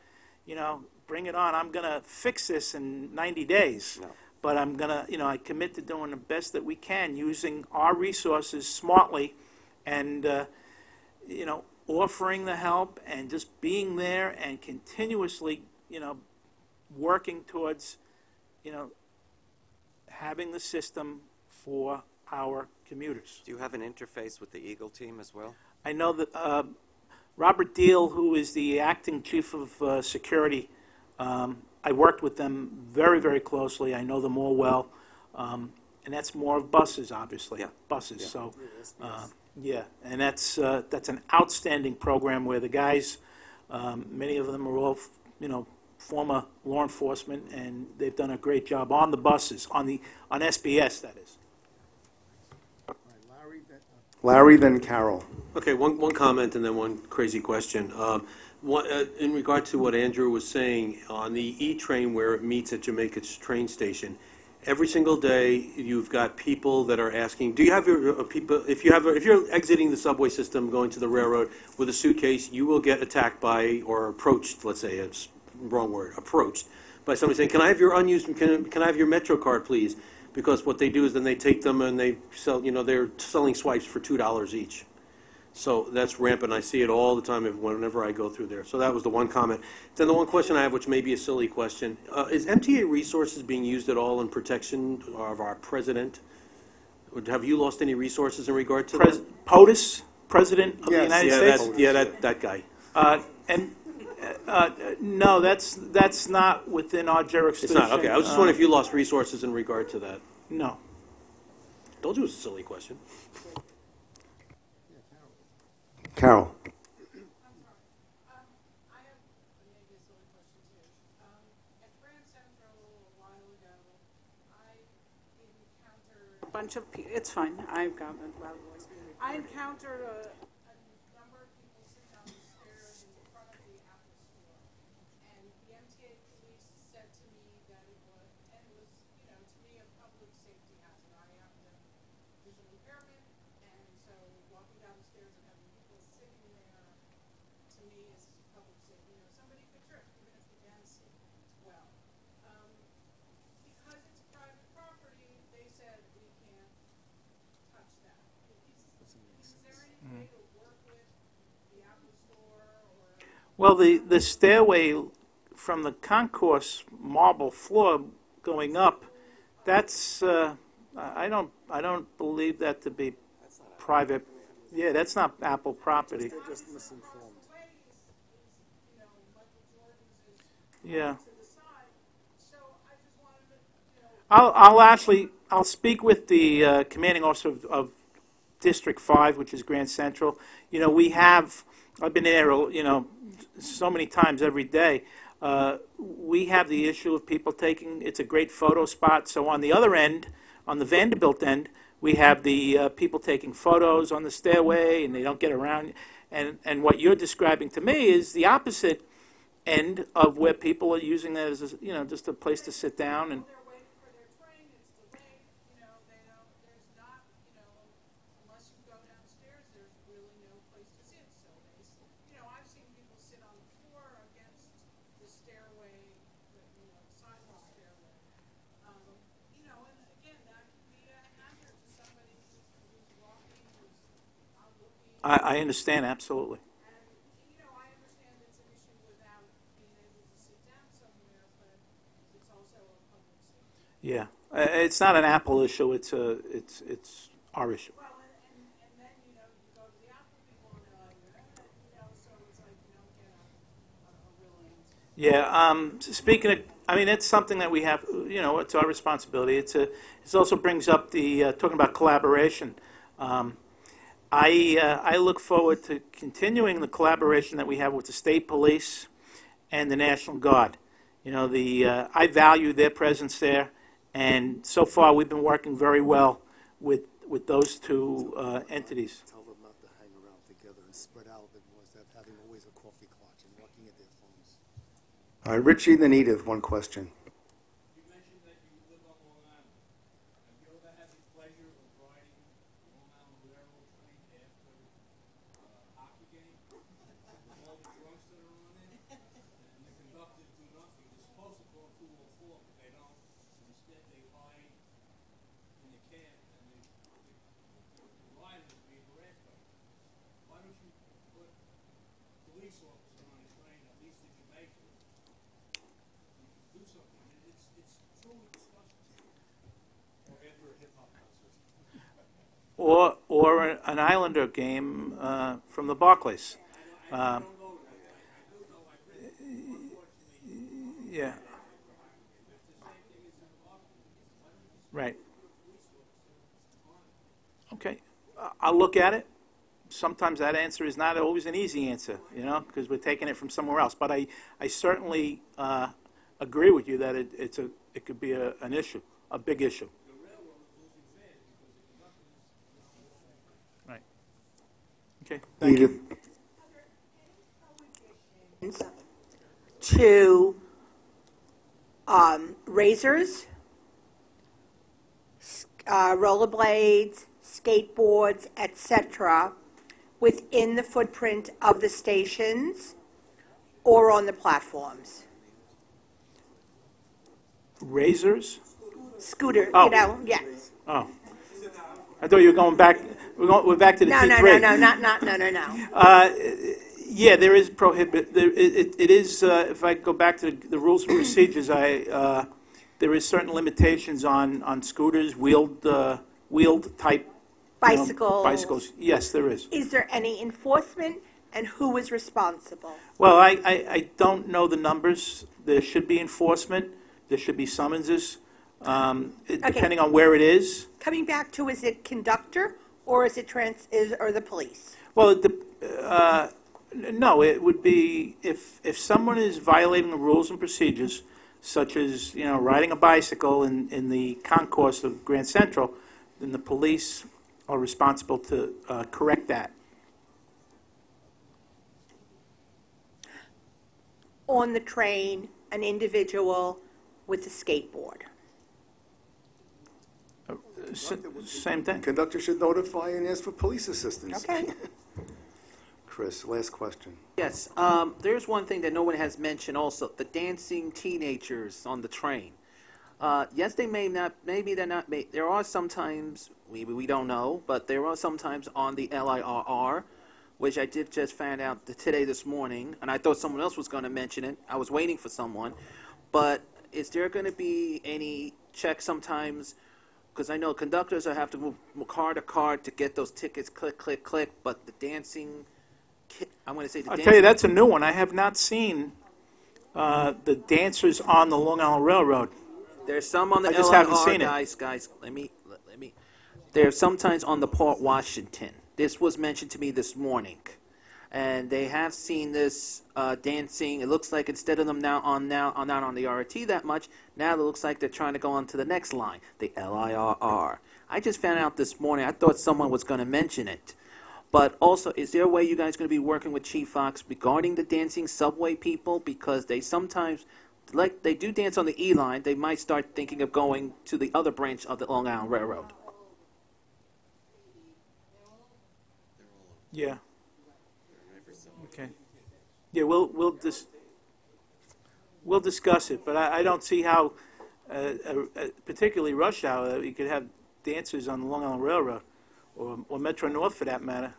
you know, bring it on. I'm going to fix this in 90 days. No. But I'm going to, you know, I commit to doing the best that we can using our resources smartly and, you know, offering the help and just being there and continuously, you know, working towards, you know, having the system for our commuters. Do you have an interface with the Eagle team as well? I know that Robert Deal, who is the acting chief of security, I worked with them very, very closely. I know them all well. And that's more of buses, obviously. Yeah. Buses. Yeah. So, yeah. And that's an outstanding program where the guys, many of them are all, you know, former law enforcement, and they've done a great job on the buses, on SBS, that is. Larry, then Carol. Okay, one comment and then one crazy question. In regard to what Andrew was saying, on the E-train where it meets at Jamaica's train station, every single day you've got people that are asking, do you have your people, if you're exiting the subway system going to the railroad with a suitcase, you will get attacked by, or approached, let's say, it's wrong word, approached by somebody saying, can I have your unused, can I have your Metro card, please? Because what they do is then they take them and they sell, they're selling swipes for $2 each. So that's rampant. I see it all the time whenever I go through there. So that was the one comment. Then the one question I have, which may be a silly question, is MTA resources being used at all in protection of our president? Have you lost any resources in regard to that? POTUS, President of the United States? That guy. No, that's not within our jurisdiction. It's not, okay. I was just wondering if you lost resources in regard to that. No. Told you it was a silly question. Carol. A bunch of people, it's fine, I've got a loud voice. I encountered a number of people sitting on the stairs in front of the Apple store, and the MTA police said to me that it was, to me, a public safety hazard. I have visual impairment, and so walking down the stairs and having people sitting there, to me, is public safety. Somebody could trip, even if they can see as well. Because it's private property, they said we can't touch that. Is there any way to work with the Apple Store or? Well, the stairway from the concourse marble floor going up, that's I don't believe that to be private. Yeah, that's not Apple property. They're just misinformed. Yeah. I'll speak with the commanding officer of District 5, which is Grand Central. I've been there, so many times every day. We have the issue of people it's a great photo spot. So on the other end, on the Vanderbilt end, we have the people taking photos on the stairway and they don't get around. And what you're describing to me is the opposite end of where people are using that as just a place to sit down and. I understand, absolutely. Yeah, it's not an Apple issue. It's our issue. Yeah. Speaking of, it's something that we have. It's our responsibility. It also brings up the talking about collaboration. I look forward to continuing the collaboration that we have with the state police and the National Guard. I value their presence there, and so far we've been working very well with those two entities. Tell them not to hang around together and spread out a bit more instead of having always a coffee clutch and looking at their phones. All right, Richie, then Edith, one question. Or an Islander game from the Barclays. Yeah. Right. Okay. I'll look at it. Sometimes that answer is not always an easy answer, because we're taking it from somewhere else. But I certainly agree with you that it could be an issue, a big issue. Okay, thank you. To razors, rollerblades, skateboards, etc., within the footprint of the stations or on the platforms? Razors? Scooter, Oh. you know, yes. Oh. I thought you were going back, we're back to the No, T3. no. Yeah, there is it is, if I go back to the rules and procedures, there is certain limitations on scooters, wheeled type. Bicycles. Yes, there is. Is there any enforcement, and who is responsible? Well, I don't know the numbers. There should be enforcement. There should be summonses, depending on where it is. Coming back to, is it conductor or is it or the police? Well, no, it would be if someone is violating the rules and procedures, such as riding a bicycle in the concourse of Grand Central, then the police are responsible to correct that. On the train, an individual with a skateboard. Same thing. Conductor should notify and ask for police assistance. Okay. Chris, last question. Yes, there's one thing that no one has mentioned also, the dancing teenagers on the train. Yes, they may not, maybe they're not, there are sometimes, we don't know, but there are sometimes on the LIRR, which I did just find out today, this morning, and I thought someone else was going to mention it. I was waiting for someone. But is there going to be any check sometimes? Because I know conductors have to move car to car to get those tickets, click, click, click, but the dancing, I'm going to say the I'll dancing. tell you, that's a new one. I have not seen the dancers on the Long Island Railroad. There's some on the I just haven't seen it. guys, let me. There's sometimes on the Port Washington. This was mentioned to me this morning, and they have seen this dancing. It looks like instead of them not on the RT that much, now it looks like they're trying to go on to the next line, the LIRR. I just found out this morning. I thought someone was going to mention it. But also, is there a way you guys are going to be working with Chief Fox regarding the dancing subway people? Because they sometimes, like they do dance on the E line, they might start thinking of going to the other branch of the Long Island Railroad. Yeah. Okay. Yeah, we'll discuss it, but I don't see how, particularly rush hour, you could have dancers on the Long Island Railroad, or Metro North for that matter.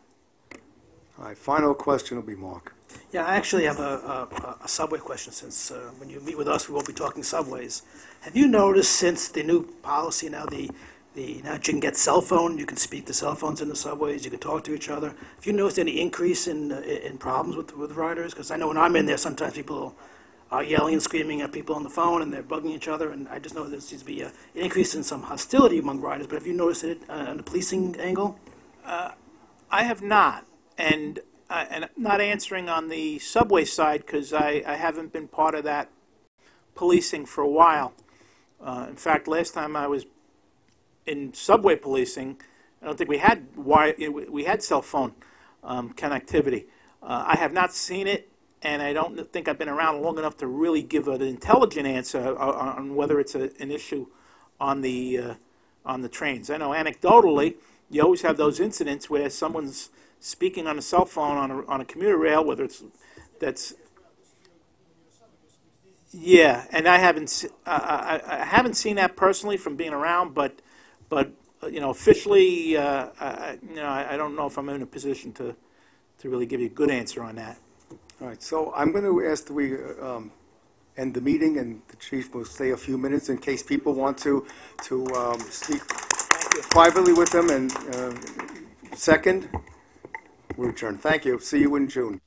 All right, final question will be Mark. Yeah, I actually have a subway question, since when you meet with us, we won't be talking subways. Have you noticed since the new policy now, now you can get cell phone, you can speak to cell phones in the subways, you can talk to each other. Have you noticed any increase in problems with riders? Because I know when I'm in there, sometimes people are yelling and screaming at people on the phone, and they're bugging each other, and I just know there seems to be an increase in some hostility among riders. But have you noticed it on the policing angle? I have not, and not answering on the subway side because I haven't been part of that policing for a while. In fact, last time I was in subway policing, I don't think we had cell phone connectivity. I have not seen it, and I don't think I've been around long enough to really give an intelligent answer on whether it's an issue on the trains. I know anecdotally, you always have those incidents where someone's speaking on a cell phone on a commuter rail, whether that's. Yeah, and I haven't seen that personally from being around, but officially, I don't know if I'm in a position to really give you a good answer on that. All right, so I'm going to ask that we end the meeting, and the chief will stay a few minutes in case people want to speak privately with them. And second, we're adjourned. Thank you. See you in June.